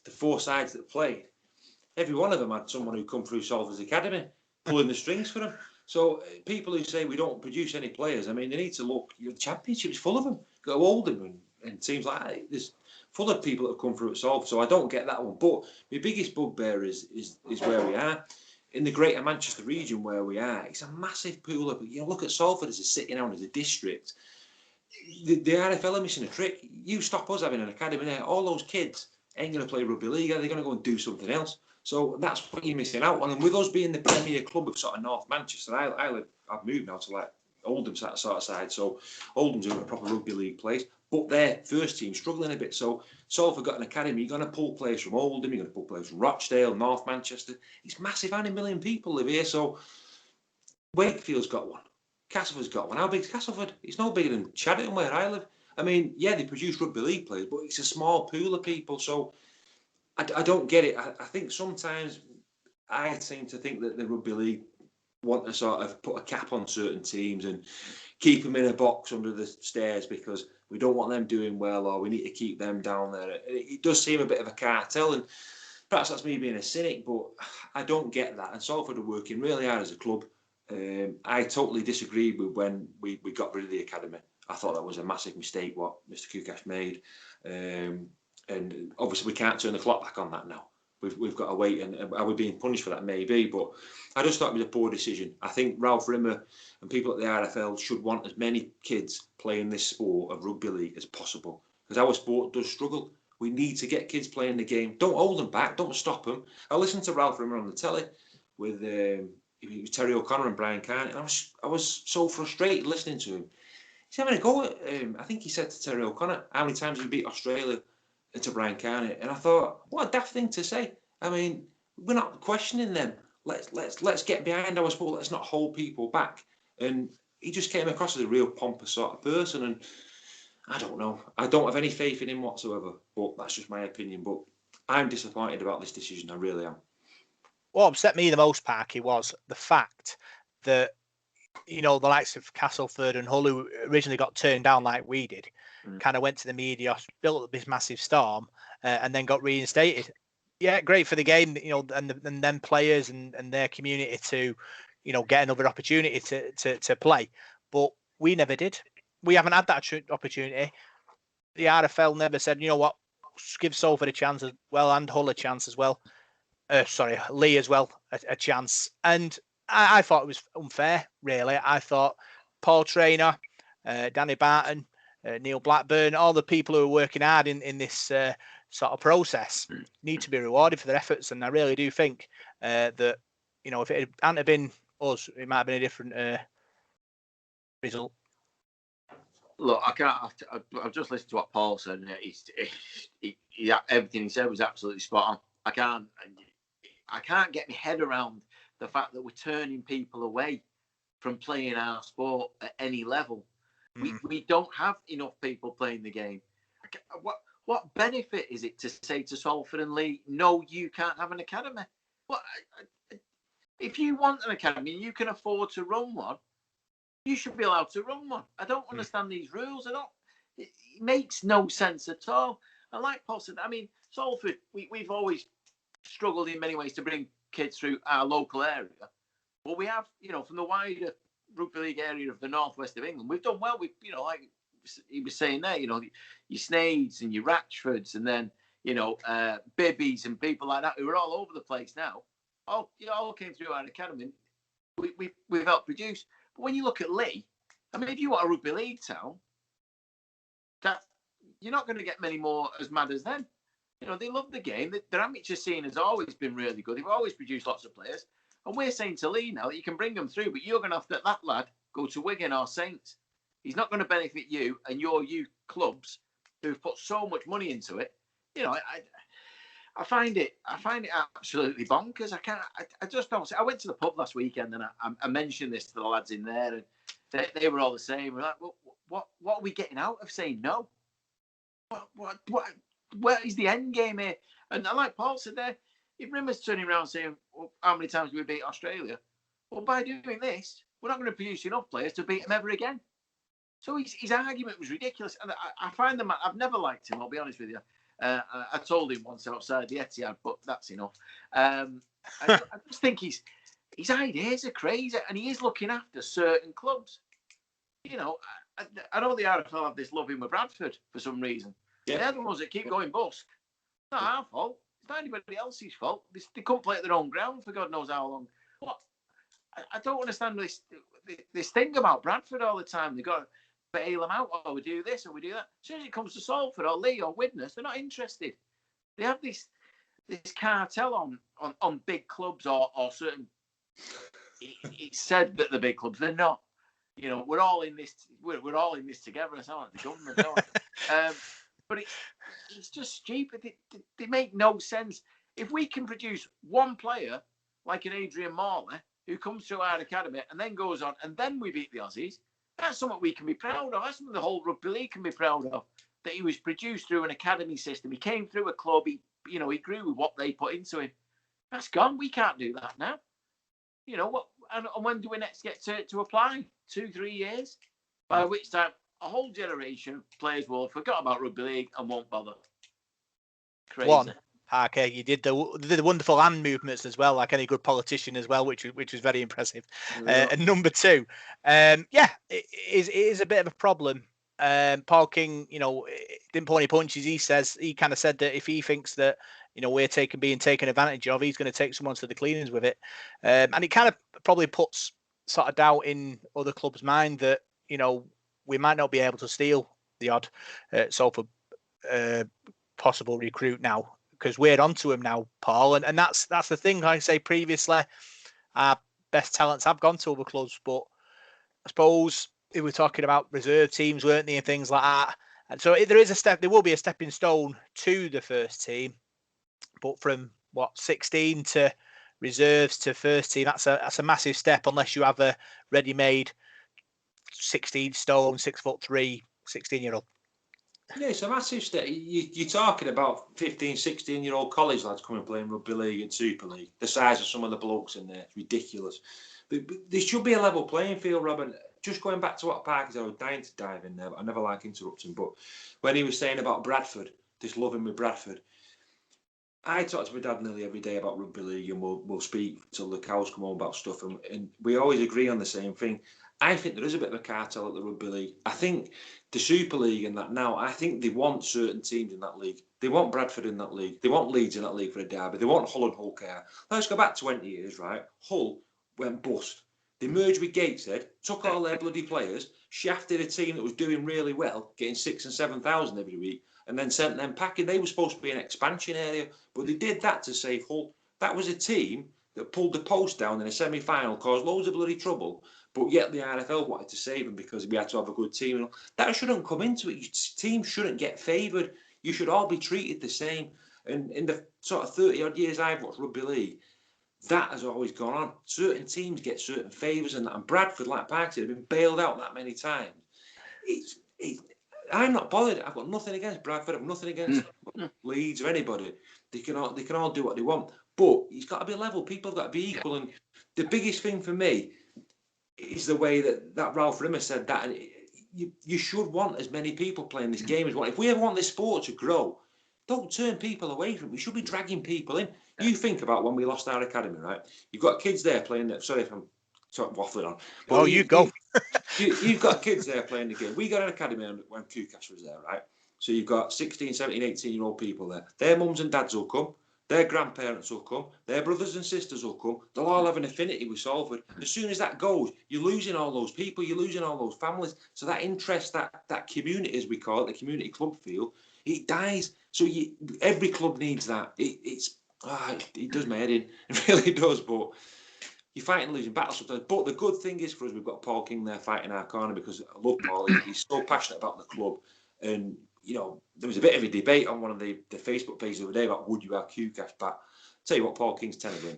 the 4 sides that played, every one of them had someone who come through Salford's academy pulling the strings for them. So people who say we don't produce any players, I mean, they need to look. The Championship's full of them. Go Oldham and teams like that. There's full of people that have come through at Salford. So I don't get that one. But my biggest bugbear is where we are. In the Greater Manchester region where we are, it's a massive pool of. Look at Salford as a city now and as a district. The RFL are missing a trick. You stop us having an academy there, all those kids ain't going to play rugby league. They're going to go and do something else. So that's what you're missing out on. And with us being the premier club of sort of North Manchester, I've moved now to like Oldham's that sort of side. So Oldham's in a proper rugby league place, but their first team's struggling a bit. So Salford got an academy. You're going to pull players from Oldham. You're going to pull players from Rochdale, North Manchester. It's massive. 90 million people live here. So Wakefield's got one. Castleford's got one. How big's Castleford? It's no bigger than Chadderton where I live. I mean, yeah, they produce rugby league players, but it's a small pool of people. So I don't get it. I think sometimes I seem to think that the rugby league want to sort of put a cap on certain teams and keep them in a box under the stairs because we don't want them doing well or we need to keep them down there. It does seem a bit of a cartel, and perhaps that's me being a cynic, but I don't get that. And Salford are working really hard as a club. I totally disagree with when we got rid of the academy. I thought that was a massive mistake what Mr. Kukash made. And obviously we can't turn the clock back on that now. We've got to wait, and are we being punished for that? Maybe, but I just thought it was a poor decision. I think Ralph Rimmer and people at the RFL should want as many kids playing this sport of rugby league as possible, because our sport does struggle. We need to get kids playing the game. Don't hold them back. Don't stop them. I listened to Ralph Rimmer on the telly with Terry O'Connor and Brian Carney, and I was so frustrated listening to him. he's having a go at, I think he said to Terry O'Connor, how many times you beat Australia to Brian Carney? And I thought, what a daft thing to say. I mean, we're not questioning them. Let's get behind our sport. Let's not hold people back. And he just came across as a real pompous sort of person. And I don't know. I don't have any faith in him whatsoever. But that's just my opinion. But I'm disappointed about this decision. I really am. What upset me the most, Parky, was the fact that, the likes of Castleford and Hull, who originally got turned down like we did, kind of went to the media, built up this massive storm, and then got reinstated. Yeah, great for the game, and then players and their community to, get another opportunity to play. But we never did. We haven't had that opportunity. The RFL never said, you know what, give Salford a chance as well, and Hull a chance as well. Lee as well, a chance. And I thought it was unfair, really. I thought Paul Traynor, Danny Barton, Neil Blackburn, all the people who are working hard in this sort of process need to be rewarded for their efforts. And I really do think that, if it hadn't been us, it might have been a different result. Look, I've just listened to what Paul said, and everything he said was absolutely spot on. I can't get my head around the fact that we're turning people away from playing our sport at any level. We don't have enough people playing the game. What benefit is it to say to Salford and Lee, no, you can't have an academy? If you want an academy and you can afford to run one, you should be allowed to run one. I don't understand these rules. It makes no sense at all. And like Paul said, I mean, Salford, we've always struggled in many ways to bring kids through our local area. But we have, from the wider rugby league area of the northwest of England, we've done well. We've, like he was saying there, your Snades and your Ratchfords, and then, Bibbies and people like that who are all over the place now. All came through our academy. We've helped produce. But when you look at Lee, I mean, if you want a rugby league town, that you're not going to get many more as mad as them. They love the game. Their amateur scene has always been really good. They've always produced lots of players. And we're saying to Lee now that you can bring them through, but you're going to have to let that lad go to Wigan or Saints. He's not going to benefit you and your youth clubs who've put so much money into it. I find it absolutely bonkers. I just don't. I went to the pub last weekend and I mentioned this to the lads in there, and they were all the same. We're like, what are we getting out of saying no? Where is the end game here? And like Paul said there, if Rimmer's turning around saying, well, how many times do we beat Australia? Well, by doing this, we're not going to produce enough players to beat them ever again. So his argument was ridiculous. And I find them, I've never liked him, I'll be honest with you. I told him once outside the Etihad, but that's enough. I just think his ideas are crazy, and he is looking after certain clubs. I know the RFL have this love-in with Bradford for some reason. Yeah. They're the ones that keep going bust. It's not our fault. It's not anybody else's fault. They couldn't play at their own ground for God knows how long. What? I don't understand this thing about Bradford all the time. They've got to bail them out, or we do this, or we do that. As soon as it comes to Salford or Lee or Widnes, they're not interested. They have this cartel on big clubs or certain. It's said that the big clubs, they're not. We're all in this. We're all in this together. It's not like the government, don't. But it's just stupid. They make no sense. If we can produce one player like an Adrian Morley who comes through our academy and then goes on and then we beat the Aussies, that's something we can be proud of. That's something the whole rugby league can be proud of. That he was produced through an academy system. He came through a club. He grew with what they put into him. That's gone. We can't do that now. What? And when do we next get to apply? 2-3 years? By which time a whole generation of players will have forgot about rugby league and won't bother. Crazy. One, Parker, you did the wonderful hand movements as well, like any good politician as well, which was very impressive. Yeah. And number two, it is a bit of a problem. Paul King, didn't pull any punches. He kind of said that if he thinks that we're being taken advantage of, he's going to take someone to the cleaners with it. And it kind of probably puts sort of doubt in other clubs' mind that we might not be able to steal the odd Salford possible recruit now, because we're onto him now, Paul. And that's the thing. Like I say previously, our best talents have gone to other clubs, but I suppose they were talking about reserve teams, weren't they, and things like that. And so there will be a stepping stone to the first team, but from 16 to reserves to first team, that's a massive step unless you have a ready-made 16 stone, 6'3", 16-year-old. Yeah, it's a massive step. You're talking about 15, 16-year-old college lads coming playing rugby league and Super League. The size of some of the blokes in there, it's ridiculous. But there should be a level playing field, Robin. Just going back to what Parky said, I was dying to dive in there, but I never like interrupting. But when he was saying about Bradford, just loving with Bradford, I talk to my dad nearly every day about rugby league, and we'll speak till the cows come home about stuff, and we always agree on the same thing. I think there is a bit of a cartel at the rugby league. I think the Super League and that now, I think they want certain teams in that league. They want Bradford in that league. They want Leeds in that league for a derby. They want Hull and Hull care. Let's go back 20 years, right? Hull went bust. They merged with Gateshead, took all their bloody players, shafted a team that was doing really well, getting 6,000 and 7,000 every week, and then sent them packing. They were supposed to be an expansion area, but they did that to save Hull. That was a team that pulled the post down in a semi-final, caused loads of bloody trouble, but yet the RFL wanted to save them because we had to have a good team. That shouldn't come into it. Teams shouldn't get favoured. You should all be treated the same. And in the sort of 30-odd years I've watched rugby league, that has always gone on. Certain teams get certain favours, and Bradford, like Parky said, have been bailed out that many times. I'm not bothered. I've got nothing against Bradford. I've nothing against Leeds or anybody. They can all do what they want. But it's got to be level. People have got to be equal. And the biggest thing for me is the way that Ralph Rimmer said that. And you should want as many people playing this game as one. If we ever want this sport to grow, don't turn people away from it. We should be dragging people in. You think about when we lost our academy, right? You've got kids there playing that. Sorry if I'm waffling on. But you go. You've got kids there playing the game. We got an academy when Kukas was there, right? So you've got 16, 17, 18-year-old people there. Their mums and dads will come. Their grandparents will come. Their brothers and sisters will come. They'll all have an affinity with Salford. As soon as that goes, you're losing all those people. You're losing all those families. So that interest, that community, as we call it, the community club feel, it dies. So every club needs that. It does my head in. It really does. But you're fighting losing battles sometimes. But the good thing is for us, we've got Paul King there fighting our corner, because I love Paul. He's so passionate about the club. And, there was a bit of a debate on one of the Facebook pages the other day about would you have Kukas back. Tell you what, Paul King's telling him.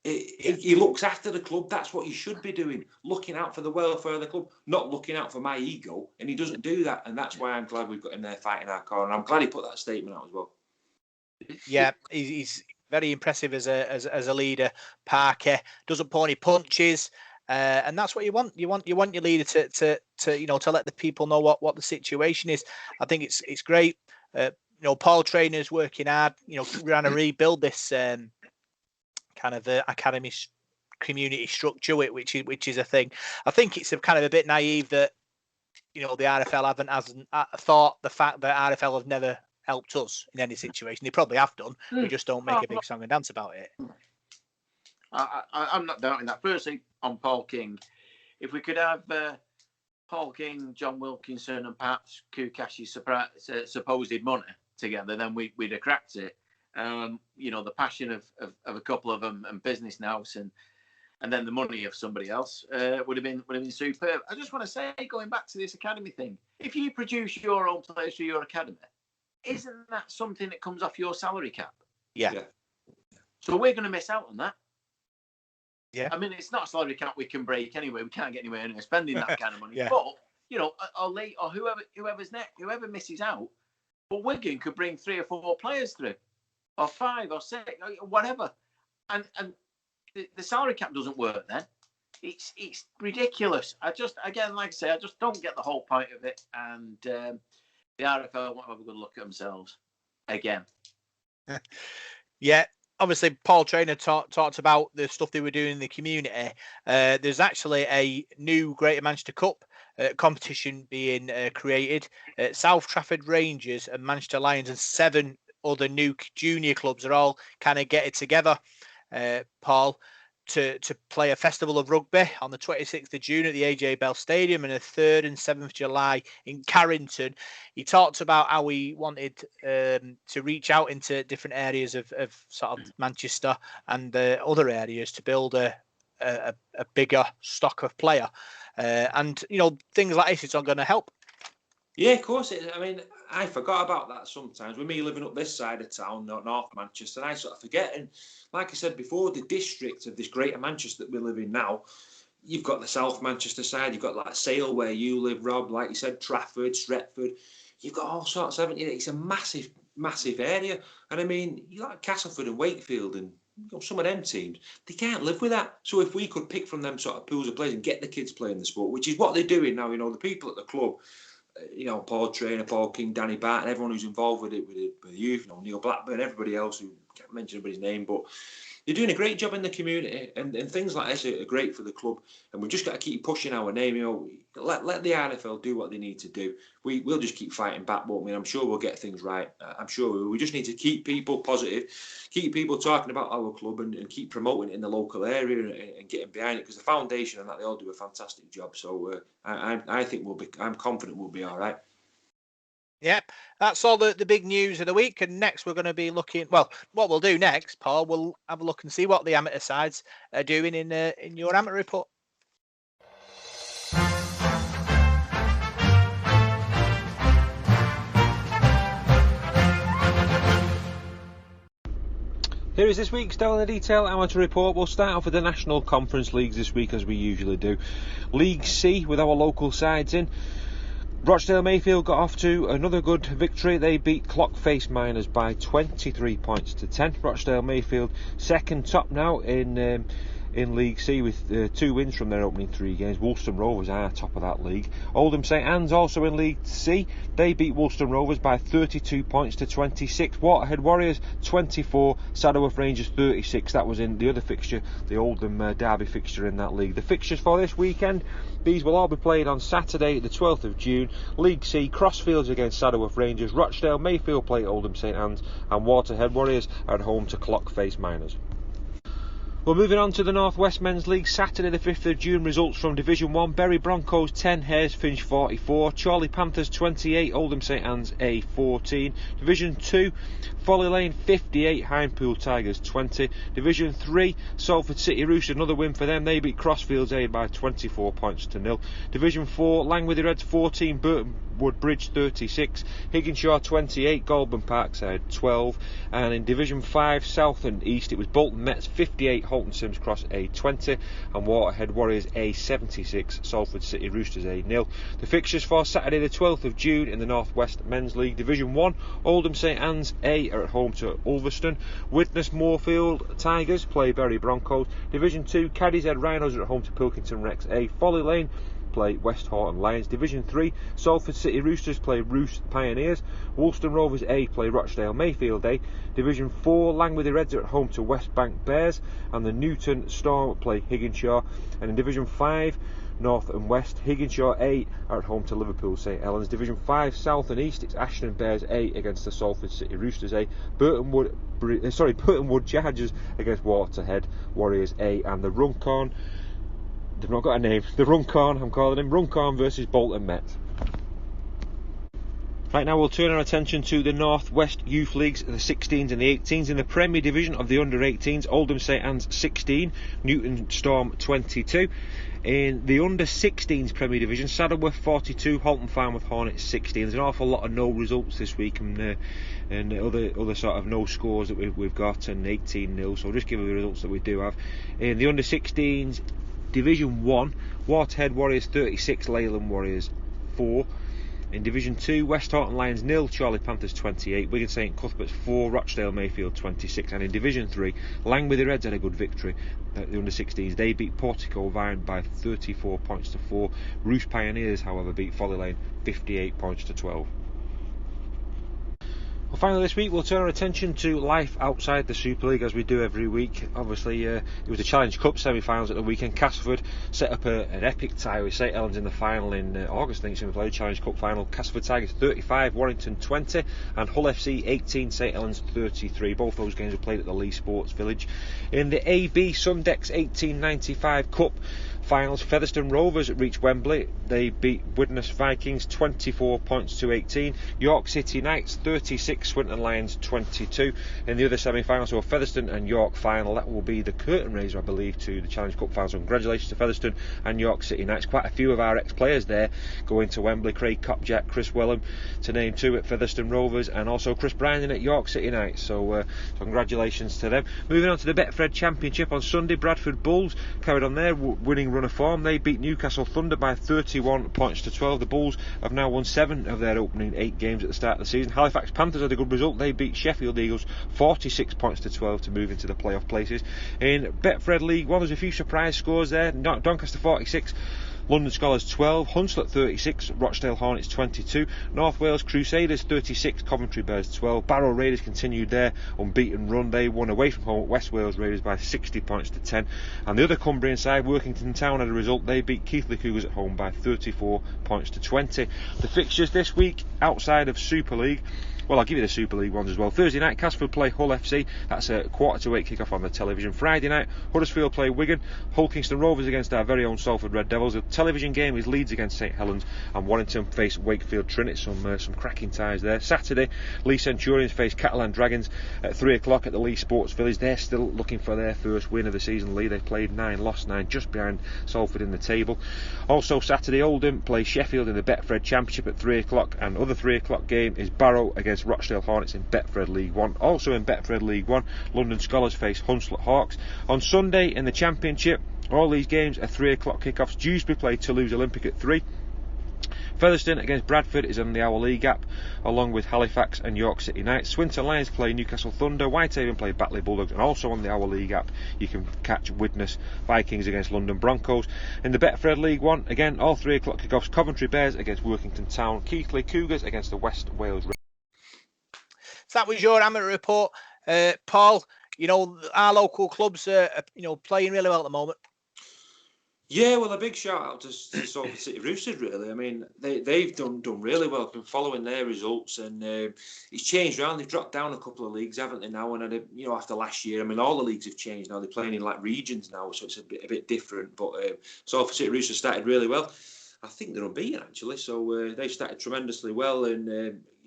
He looks after the club. That's what he should be doing. Looking out for the welfare of the club, not looking out for my ego. And he doesn't do that. And that's why I'm glad we've got him there fighting our corner. I'm glad he put that statement out as well. Yeah, he's very impressive as a leader. Parker doesn't pull any punches, and that's what you want. You want your leader to let the people know what the situation is. I think it's great. Paul Trainer's working hard. Trying to rebuild this kind of academy community structure, which is a thing. I think it's kind of a bit naive that the RFL hasn't thought the fact that RFL have never helped us in any situation. They probably have done. We just don't make a big song and dance about it. I'm not doubting that. Firstly, on Paul King, if we could have Paul King, John Wilkinson, and perhaps Kukash's supposed money together, then we'd have cracked it. The passion of a couple of them and business now, and then the money of somebody else would have been superb. I just want to say, going back to this academy thing, if you produce your own players for your academy, isn't that something that comes off your salary cap? Yeah. So we're going to miss out on that. Yeah. I mean, it's not a salary cap we can break anyway. We can't get anywhere near spending that kind of money. Yeah. But, or whoever's next, whoever misses out, but Wigan could bring 3 or 4 players through, or 5 or 6, or whatever. And the salary cap doesn't work then. It's ridiculous. I just don't get the whole point of it. And the RFL won't have a good look at themselves again. Yeah, obviously Paul Trainer talked about the stuff they were doing in the community. There's actually a new Greater Manchester Cup competition being created. South Trafford Rangers and Manchester Lions and 7 other new junior clubs are all kind of getting together, Paul, to play a festival of rugby on the 26th of June at the AJ Bell Stadium and the 3rd and 7th of July in Carrington. He talked about how he wanted to reach out into different areas of sort of Manchester and other areas to build a bigger stock of player. and things like this is going to help. Yeah, of course. I mean, I forgot about that sometimes. With me living up this side of town, North Manchester, I sort of forget. And like I said before, the district of this Greater Manchester that we live in now, you've got the South Manchester side, you've got like Sale where you live, Rob, like you said, Trafford, Stretford. You've got all sorts, haven't you? It's a massive, massive area. And I mean, you like Castleford and Wakefield and some of them teams, they can't live with that. So if we could pick from them sort of pools of players and get the kids playing the sport, which is what they're doing now, the people at the club, Paul Trainer, Paul King, Danny Barton, everyone who's involved with it, with the youth, Neil Blackburn, everybody else who can't mention anybody's name, but they're doing a great job in the community, and things like this are great for the club. And we've just got to keep pushing our name. Let the RFL do what they need to do. We'll just keep fighting back, won't we? I'm sure we'll get things right. I'm sure we just need to keep people positive, keep people talking about our club, and keep promoting it in the local area and getting behind it, because the foundation and that, they all do a fantastic job. So I think I'm confident we'll be all right. Yep, that's all the big news of the week. And next we're going to be looking, what we'll do next, Paul, we'll have a look and see what the amateur sides are doing in your amateur report. Here is this week's Down in the Detail amateur report. We'll start off with the National Conference Leagues this week, as we usually do. League C, with our local sides in. Rochdale Mayfield got off to another good victory. They beat Clockface Miners by 23 points to 10. Rochdale Mayfield second top now in League C with 2 wins from their opening 3 games. Woolston Rovers are top of that league. Oldham St Anne's also in League C. They beat Woolston Rovers by 32 points to 26. Waterhead Warriors 24. Saddleworth Rangers 36. That was in the other fixture, the Oldham Derby fixture in that league. The fixtures for this weekend, these will all be played on Saturday the 12th of June. League C, Crossfields against Saddleworth Rangers. Rochdale Mayfield play Oldham St Anne's, and Waterhead Warriors are at home to Clockface Miners. We're moving on to the North West Men's League. Saturday the 5th of June, results from Division 1. Bury Broncos 10, Haresfinch 44. Chorley Panthers 28, Oldham St Anne's A 14. Division 2, Folly Lane 58, Hindpool Tigers 20. Division 3, Salford City Roosters, another win for them. They beat Crossfields A by 24 points to 0. Division 4, Langworthy Reds 14, Burton Woodbridge 36, Higginshaw 28, Goulburn Parkside 12, and in Division 5 South and East it was Bolton Mets 58, Halton Sims Cross A 20, and Waterhead Warriors A 76, Salford City Roosters A 0. The fixtures for Saturday the 12th of June in the North West Men's League. Division 1, Oldham St Anne's A are at home to Ulverston. Widnes Moorfield Tigers play Bury Broncos. Division 2, Cadishead Rhinos are at home to Pilkington Rex A. Folly Lane play West Horton Lions. Division 3, Salford City Roosters play Roost Pioneers. Woolston Rovers A play Rochdale Mayfield A. Division 4, Langworthy Reds are at home to West Bank Bears, and the Newton Storm play Higginshaw. And in Division 5, North and West, Higginshaw A are at home to Liverpool St Helens. Division 5, South and East, it's Ashton Bears A against the Salford City Roosters A. Burton Wood Chargers against Waterhead Warriors A, and the Runcorn, they've not got a name, the Runcorn, I'm calling him, Runcorn versus Bolton Mets. Right, now we'll turn our attention to the North West Youth Leagues, the 16s and the 18s. In the Premier Division of the under 18s, Oldham St Anne's 16, Newton Storm 22. In the under 16s Premier Division, Saddleworth 42, Halton Farmouth Hornets 16. There's an awful lot of no results this week, and other sort of no scores that we've got, and 18-0. So I'll just give you the results that we do have. In the under 16s Division 1, Waterhead Warriors 36, Leyland Warriors 4. In Division 2, West Horton Lions 0, Chorley Panthers 28, Wigan St Cuthbert's 4, Rochdale Mayfield 26. And in Division 3, Langworthy Reds had a good victory at the under 16s. They beat Portico Vine by 34 points to 4. Roost Pioneers, however, beat Folly Lane 58 points to 12. Well, finally this week we'll turn our attention to life outside the Super League, as we do every week. Obviously it was the Challenge Cup semi-finals at the weekend. Castleford set up an epic tie with St Helens in the final in August. I think we played the Challenge Cup final. Castleford Tigers 35, Warrington 20, and Hull FC 18, St Helens 33. Both those games were played at the Lee Sports Village. In the AB Sundex 1895 Cup, finals. Featherstone Rovers reached Wembley. They beat Widnes Vikings 24 points to 18. York City Knights 36, Swinton Lions 22. In the other semi-finals, so Featherstone and York final. That will be the curtain raiser, I believe, to the Challenge Cup final. So congratulations to Featherstone and York City Knights. Quite a few of our ex-players there going to Wembley. Craig Copjack, Chris Wellham, to name two, at Featherstone Rovers, and also Chris Brandon at York City Knights. So congratulations to them. Moving on to the Betfred Championship on Sunday, Bradford Bulls carried on their winning run of form. They beat Newcastle Thunder by 31 points to 12. The Bulls have now won 7 of their opening 8 games at the start of the season. Halifax Panthers had a good result. They beat Sheffield Eagles 46 points to 12 to move into the playoff places. In Betfred League 1, there's a few surprise scores there. Doncaster 46, London Scholars 12, Hunslet 36, Rochdale Hornets 22, North Wales Crusaders 36, Coventry Bears 12. Barrow Raiders continued their unbeaten run. They won away from home at West Wales Raiders by 60 points to 10. And the other Cumbrian side, Workington Town, had a result. They beat Keighley Cougars at home by 34 points to 20. The fixtures this week outside of Super League, well, I'll give you the Super League ones as well. Thursday night, Castleford play Hull FC. That's a 7:45 kick-off on the television. Friday night, Huddersfield play Wigan. Hull Kingston Rovers against our very own Salford Red Devils. The television game is Leeds against St Helens, and Warrington face Wakefield Trinity. Some cracking ties there. Saturday, Leigh Centurions face Catalan Dragons at 3 o'clock at the Leigh Sports Village. They're still looking for their first win of the season. Leigh, they played 9, lost 9, just behind Salford in the table. Also Saturday, Oldham play Sheffield in the Betfred Championship at 3 o'clock. And other 3 o'clock game is Barrow against Rochdale Hornets in Betfred League 1. Also in Betfred League 1, London Scholars face Hunslet Hawks. On Sunday in the Championship, all these games are 3 o'clock kickoffs. Dewsbury play Toulouse Olympic at 3. Featherstone against Bradford is on the hour league gap, along with Halifax and York City Knights. Swinton Lions play Newcastle Thunder. Whitehaven play Batley Bulldogs, and also on the hour league gap you can catch Widnes Vikings against London Broncos. In the Betfred League 1, again all 3 o'clock kickoffs. Coventry Bears against Workington Town. Keighley Cougars against the West Wales Raiders. So that was your amateur report, Paul. You know, our local clubs are playing really well at the moment. Yeah, well, a big shout out to Salford City Roosters, really. I mean, they've done really well. Been following their results, and it's changed around. They've dropped down a couple of leagues, haven't they? Now, and after last year, I mean, all the leagues have changed now. They're playing in like regions now, so it's a bit different. But Salford City Roosters started really well. I think they're unbeaten actually, so they've started tremendously well, and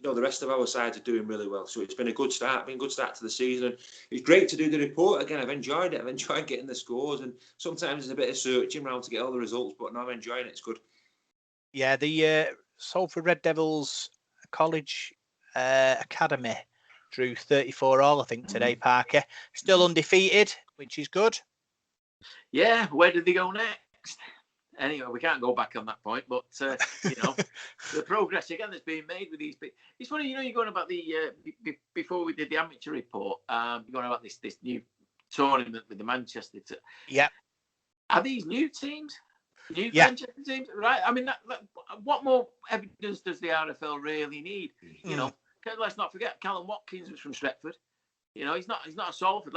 the rest of our sides are doing really well. So it's been a good start. To the season. And it's great to do the report again. I've enjoyed it. I've enjoyed getting the scores, and sometimes there's a bit of searching around to get all the results, but no, I'm enjoying it. It's good. Yeah, the Salford Red Devils College Academy drew 34-all, I think, today, Parker. Still undefeated, which is good. Yeah, where did they go next? Anyway, we can't go back on that point, but the progress again that's being made with these. It's funny, you're going about the before we did the amateur report. You're going about this new tournament with the Manchester. Yeah. Are these new teams? Manchester teams, right? I mean, what more evidence does the RFL really need? Let's not forget Callum Watkins was from Stretford. He's not a Salford.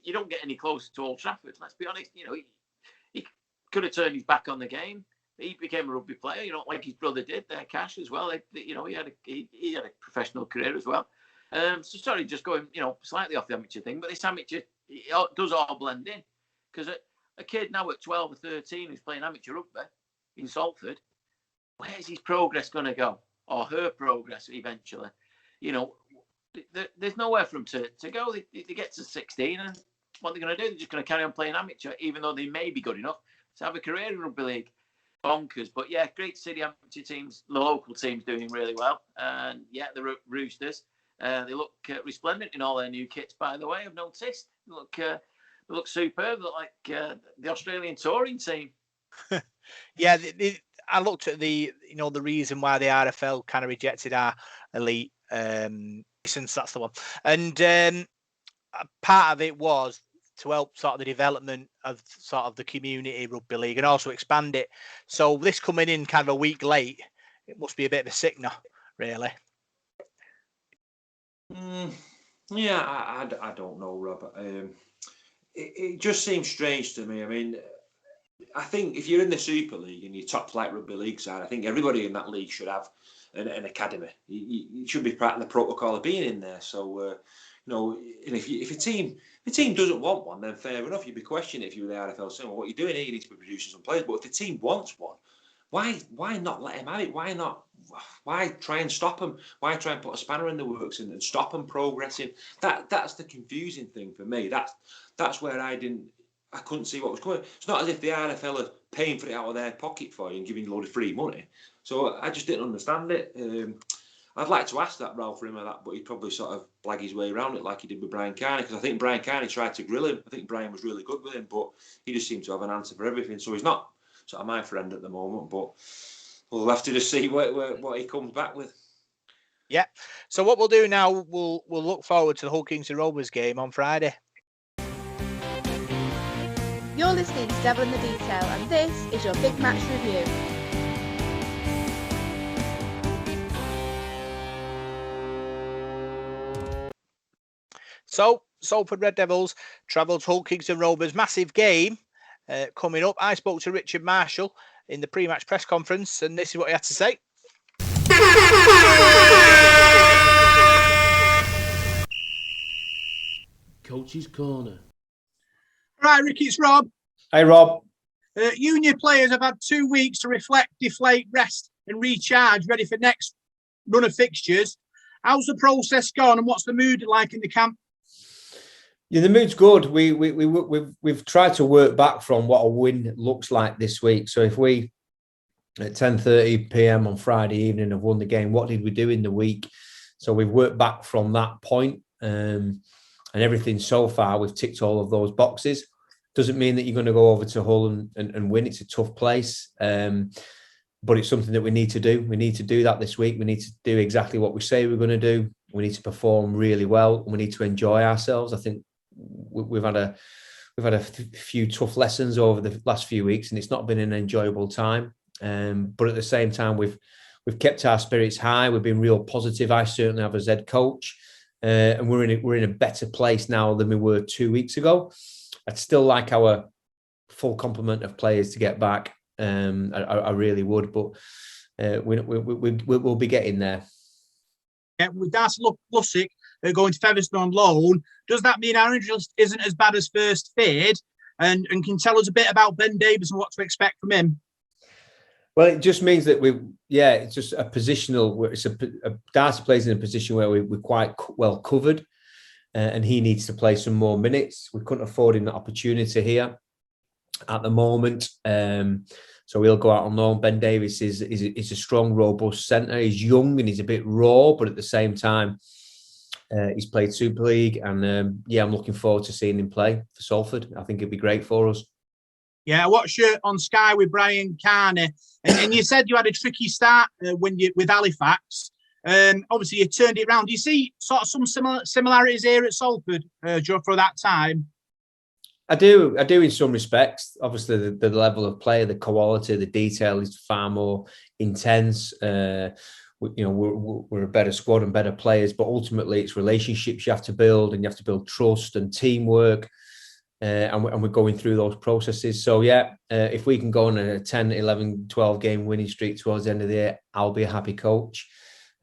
You don't get any closer to Old Trafford. Let's be honest. He could have turned his back on the game. He became a rugby player, like his brother did there, Cash as well. He had a professional career as well. So sorry, just going, slightly off the amateur thing, but this amateur it does all blend in, because a kid now at 12 or 13 who's playing amateur rugby in Salford, where's his progress going to go, or her progress eventually? There's nowhere for them to go. They get to 16, and what they're going to do? They're just going to carry on playing amateur, even though they may be good enough to have a career in rugby league. Bonkers. But yeah, great to see the amateur teams, the local teams, doing really well. And yeah, the Roosters, they look resplendent in all their new kits, by the way. I've noticed they look superb. They look like the Australian touring team. Yeah, I looked at the reason why the RFL kind of rejected our elite license. That's the one, and part of it was to help sort of the development of sort of the community rugby league and also expand it. So this coming in kind of a week late, it must be a bit of a sickener, really. Yeah, I don't know, Rob. It just seems strange to me. I mean, I think if you're in the Super League and your top flight rugby league side, I think everybody in that league should have an academy. You should be part of the protocol of being in there. So, And if a team doesn't want one, then fair enough. You'd be questioning if you were the RFL saying, well, what are you doing here? You need to be producing some players. But if the team wants one, why not let him have it? Why try and stop him? Why try and put a spanner in the works and stop him progressing? That's the confusing thing for me. That's where I couldn't see what was coming. It's not as if the RFL are paying for it out of their pocket for you and giving you a load of free money. So I just didn't understand it. I'd like to ask that Ralph for him of that, but he'd probably sort of blag his way around it like he did with Brian Carney, because I think Brian Carney tried to grill him. I think Brian was really good with him, but he just seemed to have an answer for everything. So he's not sort of my friend at the moment, but we'll have to just see what he comes back with. Yeah. So what we'll do now, we'll look forward to the Hull Kings and Rovers game on Friday. You're listening to Devil in the Detail, and this is your big match review. So, Salford Red Devils travel to Hull Kings and Rovers. Massive game coming up. I spoke to Richard Marshall in the pre-match press conference, and this is what he had to say. Coach's Corner. Right, Ricky, it's Rob. Hey, Rob. You and your players have had 2 weeks to reflect, deflate, rest and recharge, ready for next run of fixtures. How's the process gone and what's the mood like in the camp? Yeah, the mood's good. We've tried to work back from what a win looks like this week. So if we, at 10:30 p.m. on Friday evening, have won the game, what did we do in the week? So we've worked back from that point, and everything so far, we've ticked all of those boxes. Doesn't mean that you're going to go over to Hull and win. It's a tough place, but it's something that we need to do. We need to do that this week. We need to do exactly what we say we're going to do. We need to perform really well. We need to enjoy ourselves. I think we've had a few tough lessons over the last few weeks, and it's not been an enjoyable time. But at the same time, we've kept our spirits high. We've been real positive. I certainly have as head coach, and we're in a better place now than we were 2 weeks ago. I'd still like our full complement of players to get back. I really would, but we'll be getting there. Yeah, with Darcy Lussick going to Featherstone on loan, does that mean our injury isn't as bad as first feared? And can tell us a bit about Ben Davis and what to expect from him? Well, it just means that it's just a positional. It's Darcy plays in a position where we're quite well covered, and he needs to play some more minutes. We couldn't afford him that opportunity here at the moment. So he'll go out on loan. Ben Davis is a strong, robust centre. He's young and he's a bit raw, but at the same time, he's played Super League. And I'm looking forward to seeing him play for Salford. I think it'd be great for us. Yeah, I watched you on Sky with Brian Carney, and you said you had a tricky start with Halifax. Obviously, you turned it around. Do you see sort of some similarities here at Salford for that time? I do in some respects. Obviously, the level of play, the quality, the detail is far more intense. We're a better squad and better players, but ultimately it's relationships you have to build, and you have to build trust and teamwork. And we're going through those processes. So, if we can go on a 10, 11, 12 game winning streak towards the end of the year, I'll be a happy coach.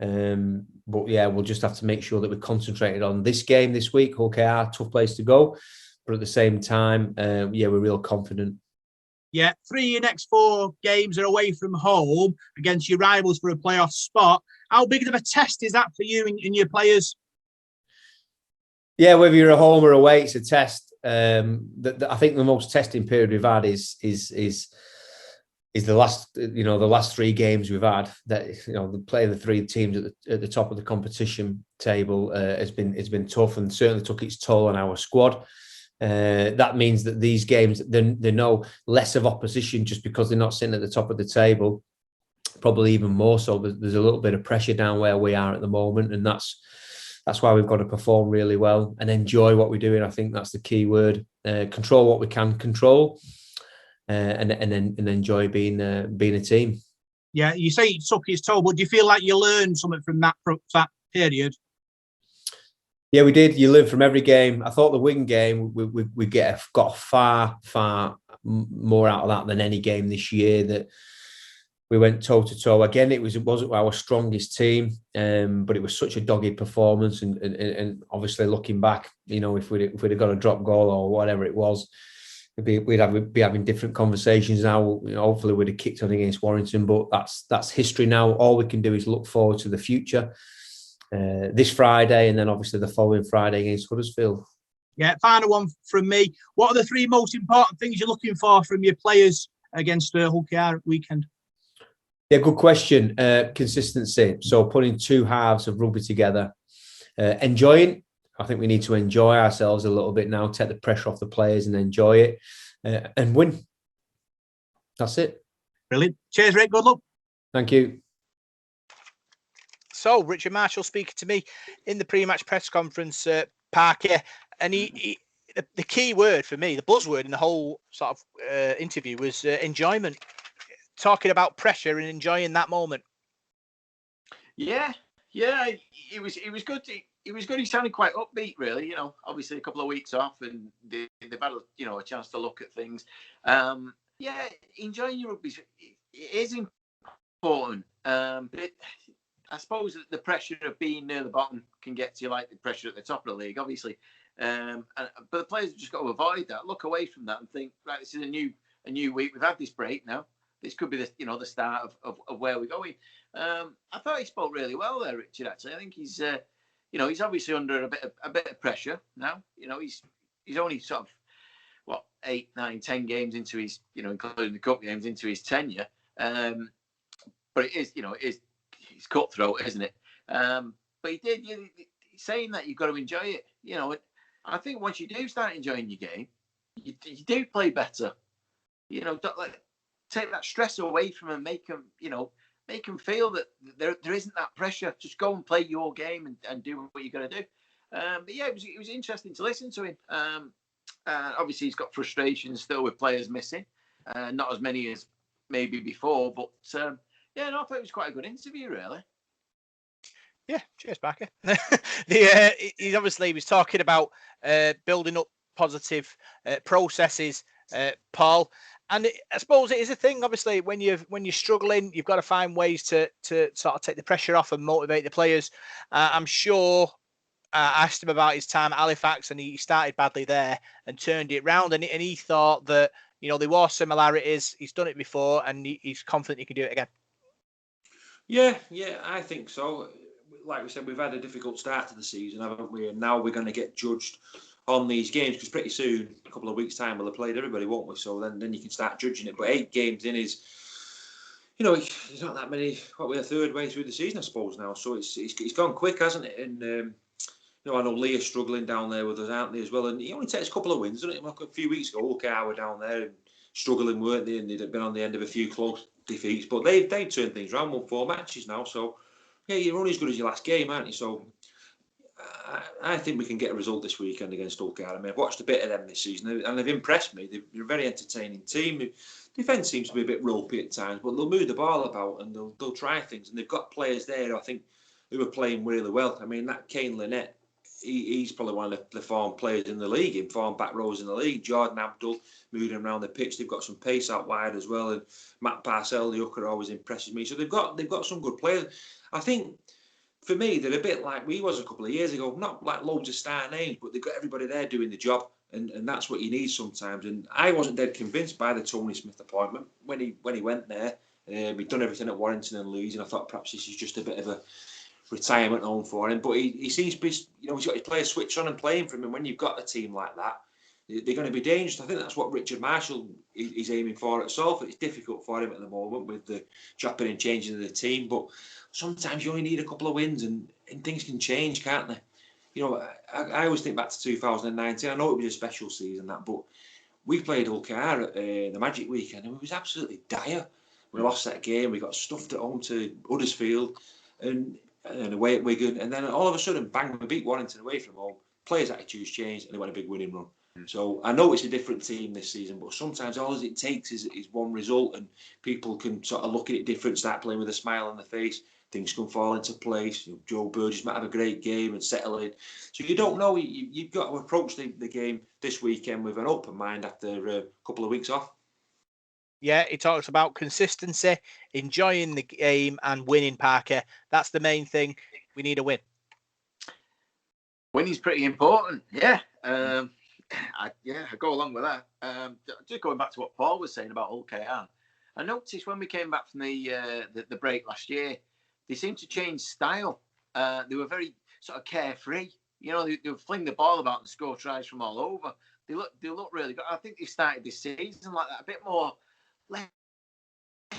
But we'll just have to make sure that we're concentrated on this game this week. Okay, tough place to go. But at the same time, we're real confident. Yeah, 3 of your next 4 games are away from home against your rivals for a playoff spot. How big of a test is that for you and your players? Yeah, whether you're at home or away, it's a test. I think the most testing period we've had is the last 3 games we've had. That playing the 3 teams at the top of the competition table has been tough, and certainly took its toll on our squad. That means that these games, they know less of opposition just because they're not sitting at the top of the table. Probably even more so. There's a little bit of pressure down where we are at the moment, and that's why we've got to perform really well and enjoy what we're doing. I think that's the key word. Control what we can control, and enjoy being a team. Yeah, you say it took its toll, but do you feel like you learned something from that period? Yeah, we did. You learn from every game. I thought the Wigan game, we got far more out of that than any game this year. That We went toe to toe. Again, it wasn't our strongest team, but it was such a dogged performance. And obviously, looking back, if we'd have got a drop goal or whatever it was, we'd be having different conversations now. Hopefully, we'd have kicked on against Warrington, but that's history now. All we can do is look forward to the future. This Friday, and then obviously the following Friday against Huddersfield. Yeah, final one from me. What are the 3 most important things you're looking for from your players against Hull KR weekend? Yeah, good question. Consistency. So putting 2 halves of rugby together. Enjoying. I think we need to enjoy ourselves a little bit now, take the pressure off the players and enjoy it, and win. That's it. Brilliant. Cheers, Rick. Good luck. Thank you. So, Richard Marshall speaking to me in the pre-match press conference, Parky, and the key word for me, the buzzword in the whole sort of interview was enjoyment. Talking about pressure and enjoying that moment. Yeah, it was good. It was good. He sounded quite upbeat, really. Obviously a couple of weeks off, and they've had a chance to look at things. Yeah, enjoying your rugby is important. But I suppose that the pressure of being near the bottom can get to you like the pressure at the top of the league, obviously. But the players have just got to avoid that, look away from that, and think, right, this is a new week. We've had this break now. This could be the start of where we're going. I thought he spoke really well there, Richard. Actually, I think he's he's obviously under a bit of pressure now. He's only sort of 8, 9, 10 games into his including the cup games into his tenure. But it is it's cutthroat, isn't it? But he did saying that you've got to enjoy it. I think once you do start enjoying your game, you do play better. Take that stress away from him, make him feel that there isn't that pressure. Just go and play your game and do what you got to do. But yeah, it was interesting to listen to him. Obviously, he's got frustrations still with players missing, not as many as maybe before. But I thought it was quite a good interview, really. Yeah, cheers, Parker. He obviously was talking about building up positive processes, Paul. And I suppose it is a thing. Obviously, when you're struggling, you've got to find ways to sort of take the pressure off and motivate the players. I'm sure I asked him about his time at Halifax, and he started badly there and turned it round. And he thought that there were similarities. He's done it before, and he's confident he can do it again. Yeah, I think so. Like we said, we've had a difficult start to the season, haven't we? And now we're going to get judged on these games, because pretty soon, a couple of weeks' time, we'll have played everybody, won't we? So then you can start judging it. But 8 games in is, there's not that many. We're a third way through the season, I suppose, now. So it's gone quick, hasn't it? And I know Leah's struggling down there with us, aren't they, as well? And he only takes a couple of wins, doesn't it? Like a few weeks ago, Ulker were down there and struggling, weren't they? And they'd been on the end of a few close defeats, but they've turned things around. Won 4 matches now, so yeah, you're only as good as your last game, aren't you? So I think we can get a result this weekend against Ulker. I mean, I've watched a bit of them this season, and they've impressed me. They're a very entertaining team. Defence seems to be a bit ropey at times, but they'll move the ball about and they'll try things. And they've got players there, I think, who are playing really well. I mean, that Kane Lynette, he's probably one of the form players in the league, in form back rows in the league. Jordan Abdul moving around the pitch. They've got some pace out wide as well. And Matt Parcell, the hooker, always impresses me. So they've got some good players. I think, for me, they're a bit like we was a couple of years ago. Not like loads of star names, but they've got everybody there doing the job. And that's what you need sometimes. And I wasn't dead convinced by the Tony Smith appointment when he went there. He'd done everything at Warrington and Leeds, and I thought perhaps this is just a bit of a retirement home for him. But he seems to be, he's got his players switched on and playing for him. And when you've got a team like that, they're going to be dangerous. I think that's what Richard Marshall is aiming for at Salford. It's difficult for him at the moment with the chopping and changing of the team, but sometimes you only need a couple of wins and things can change, can't they? I always think back to 2019. I know it was a special season, but we played Ulker at the Magic Weekend and it was absolutely dire. We lost that game. We got stuffed at home to Huddersfield and away at Wigan. And then all of a sudden, bang, we beat Warrington away from home. Players' attitudes changed and they went a big winning run. So I know it's a different team this season, but sometimes all it takes is one result and people can sort of look at it different, start playing with a smile on their face. Things can fall into place. Joe Burgess might have a great game and settle in. So you don't know. You've got to approach the game this weekend with an open mind after a couple of weeks off. Yeah, he talks about consistency, enjoying the game, and winning, Parker. That's the main thing. We need a win. Winning's pretty important. Yeah. I go along with that. Just going back to what Paul was saying about Hull KR, I noticed when we came back from the break last year, they seemed to change style. They were very sort of carefree. You know, they would fling the ball about and score tries from all over. They look really good. I think they started this season like that, a bit more less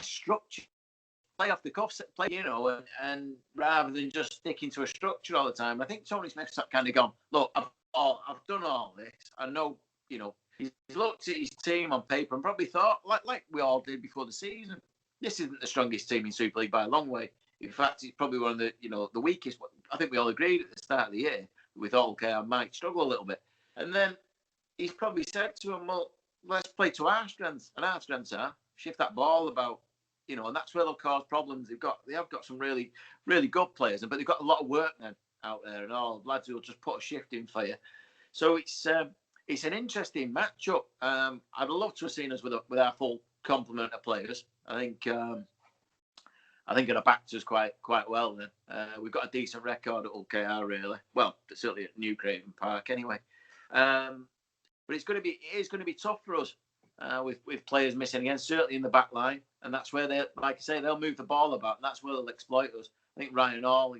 structure, play off the cuff, play, you know, and rather than just sticking to a structure all the time. I think Tony Smith's kind of gone, look, I've done all this. I know, you know, he's looked at his team on paper and probably thought, like we all did before the season, this isn't the strongest team in Super League by a long way. In fact, it's probably one of the, you know, the weakest. I think we all agreed at the start of the year with all KR might struggle a little bit. And then he's probably said to him, well, let's play to our strengths. And our strengths are shift that ball about, you know, and that's where they'll cause problems. They have got some really, really good players, but they've got a lot of workmen out there and all lads who will just put a shift in for you. So it's an interesting matchup. I'd love to have seen us with our full complement of players. I think it have backed us quite well. Then we've got a decent record at Hull KR, really. Well, certainly at New Craven Park, anyway. But it is going to be tough for us with players missing again, certainly in the back line, and that's where they, like I say, they'll move the ball about, and that's where they'll exploit us. I think Ryan Hall,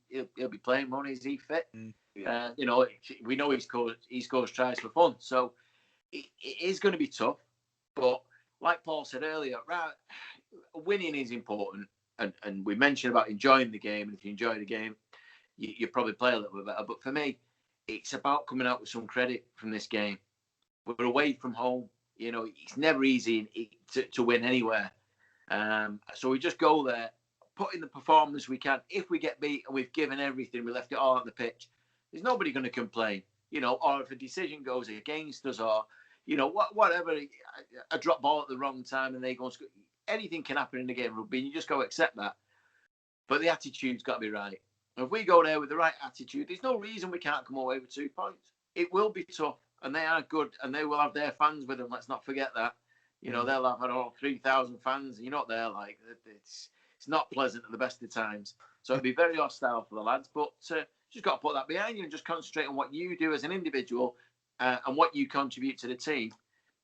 he'll be playing more. Is he fit? You know, we know he scores tries for fun, so it is going to be tough. But like Paul said earlier, winning is important, and we mentioned about enjoying the game. And if you enjoy the game, you probably play a little bit better. But for me, it's about coming out with some credit from this game. We're away from home. You know, it's never easy to win anywhere. So we just go there, put in the performance we can. If we get beat and we've given everything, we left it all on the pitch, there's nobody going to complain. You know, or if a decision goes against us, or, you know, whatever, a drop ball at the wrong time and they go and score. Anything can happen in the game of rugby, and you just go accept that. But the attitude's got to be right. If we go there with the right attitude, there's no reason we can't come away with 2 points. It will be tough, and they are good, and they will have their fans with them. Let's not forget that. You know, they'll have 3,000 fans. You know what they're like. It's not pleasant at the best of times. So it'll be very hostile for the lads. But just got to put that behind you and just concentrate on what you do as an individual and what you contribute to the team.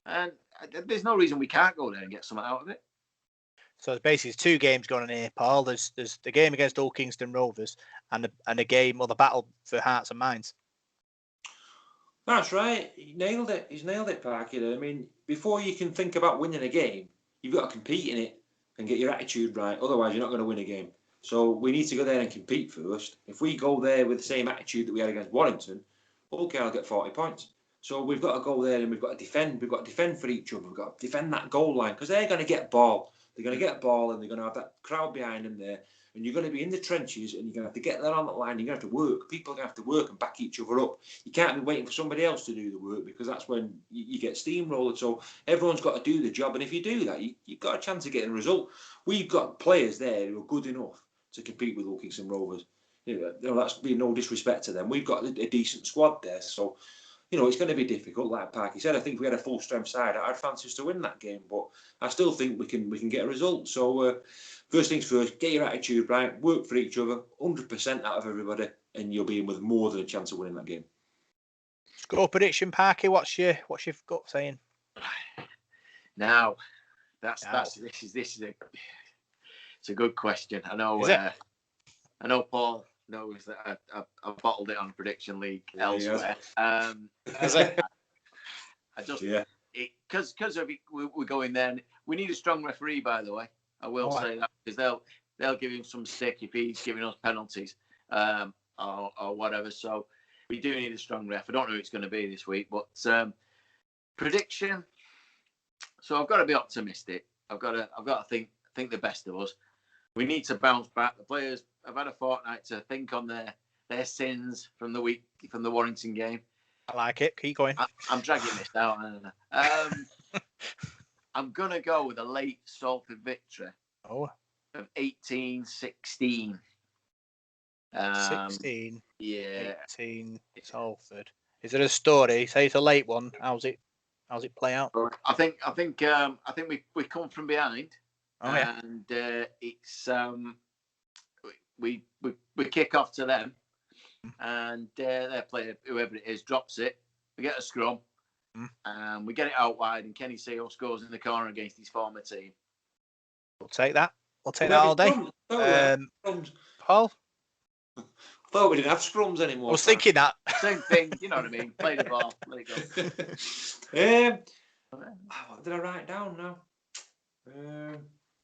And there's no reason we can't go there and get something out of it. So basically, there's 2 games going on here, Paul. There's the game against Hull Kingston Rovers and a game or the battle for hearts and minds. That's right. He nailed it. He's nailed it, Parky. I mean, before you can think about winning a game, you've got to compete in it and get your attitude right. Otherwise, you're not going to win a game. So we need to go there and compete first. If we go there with the same attitude that we had against Warrington, Hull KR will get 40 points. So we've got to go there and we've got to defend. We've got to defend for each other. We've got to defend that goal line because they're going to get ball. They're going to get ball and they're going to have that crowd behind them there. And you're going to be in the trenches and you're going to have to get there on that line. You're going to have to work. People are going to have to work and back each other up. You can't be waiting for somebody else to do the work because that's when you get steamrolled. So everyone's got to do the job. And if you do that, you've got a chance of getting a result. We've got players there who are good enough to compete with Hull Kingston Rovers. You know, that's being no disrespect to them. We've got a decent squad there. So, you know, it's going to be difficult. Like Parky said, I think if we had a full strength side, I'd fancy us to win that game. But I still think we can get a result. So first things first, get your attitude right, work for each other, 100% out of everybody, and you'll be in with more than a chance of winning that game. Score prediction, Parky. What's your gut saying? Now, this is it's a good question. I know. I know Paul knows that I bottled it on Prediction League elsewhere. I just because we're going there. And we need a strong referee, by the way. I will say that because they'll give him some stick if he's giving us penalties or whatever. So we do need a strong ref. I don't know who it's going to be this week, but prediction. So I've got to be optimistic. I've got to think the best of us. We need to bounce back. The players have had a fortnight to think on their sins from the Warrington game. I like it. Keep going. I'm dragging this out. I'm going to go with a late Salford victory of 18-16. 16. Yeah. 18 Salford. Is it a story? Say it's a late one. How's it? How's it play out? I think we come from behind, and it's we kick off to them, and their player, whoever it is, drops it. We get a scrum, and we get it out wide, and Kenny Seal scores in the corner against his former team. We'll take that. We'll take that all day. Paul? I thought we didn't have scrums anymore. I was thinking that. Same thing, you know what I mean? Play the ball, let it go. What did I write down now?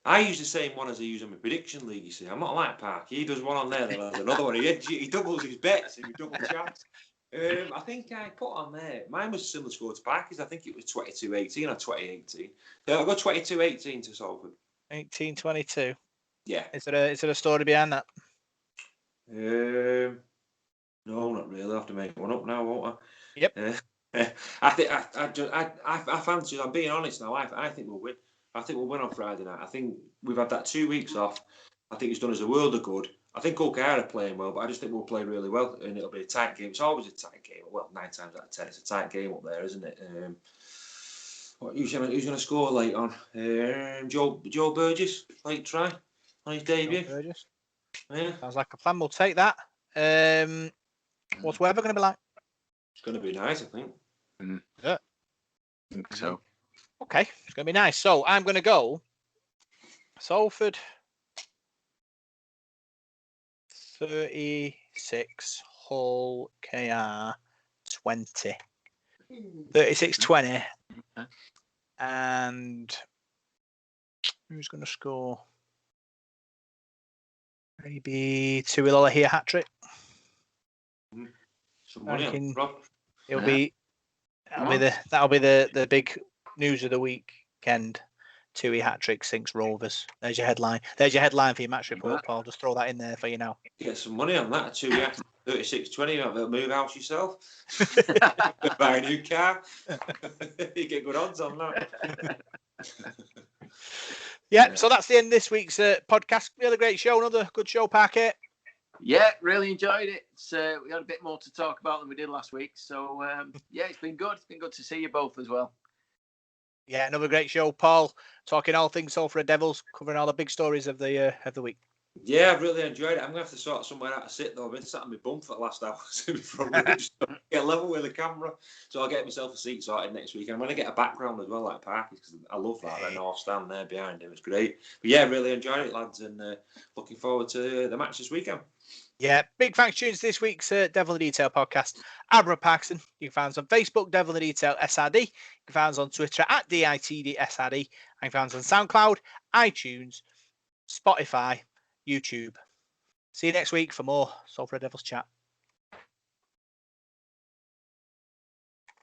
I use the same one as I use on my prediction league, you see. I'm not like Parky. He does one on there, then has another one. He doubles his bets and he double chance. I think I put on there, mine was a similar score to Parky's. I think it was 22-18 or 20-18. So I'll go 22-18 to Salford. 18-22. Yeah. Is there a story behind that? No, not really. I'll have to make one up now, won't I? Yep. I think I fancy. I'm being honest now. I think we'll win. I think we'll win on Friday night. I think we've had that 2 weeks off. I think it's done us a world of good. I think OKR are playing well, but I just think we'll play really well, and it'll be a tight game. It's always a tight game. Well, 9 times out of 10, it's a tight game up there, isn't it? Who's going to score late on? Joe Burgess, late try on his debut. Burgess. Yeah, sounds like a plan. We'll take that. What's weather going to be like? It's going to be nice, I think. Yeah. I think so. Okay, it's going to be nice. So I'm going to go Salford 36, Hull KR 20. 36-20. And who's going to score? Maybe Tuilola here hat trick. That'll be the big news of the weekend. Tui hat trick sinks Rovers. There's your headline. There's your headline for your match report, Paul. Just throw that in there for you now. Get some money on that. Tui 36-20. Move house yourself. Buy a new car. You get good odds on that. Yeah, so that's the end of this week's podcast. Really great show. Another good show, Parky. Yeah, really enjoyed it. We had a bit more to talk about than we did last week. So, yeah, it's been good. It's been good to see you both as well. Yeah, another great show, Paul. Talking all things Salford Red Devils, covering all the big stories of the week. Yeah, I've really enjoyed it. I'm going to have to sort somewhere out to sit, though. I've been sat on my bum for the last hour before we get level with the camera. So I'll get myself a seat sorted next week. I'm going to get a background as well, like Parky, because I love that. I know I'll stand there behind him. It's great. But yeah, really enjoyed it, lads, and looking forward to the match this weekend. Yeah, big thanks tunes this week's Devil in the Detail podcast. I'm Rob Parkinson. You can find us on Facebook, Devil in the Detail SRD. You can find us on Twitter at DITDSRD. And you can find us on SoundCloud, iTunes, Spotify, YouTube. See you next week for more Salford Red Devils chat.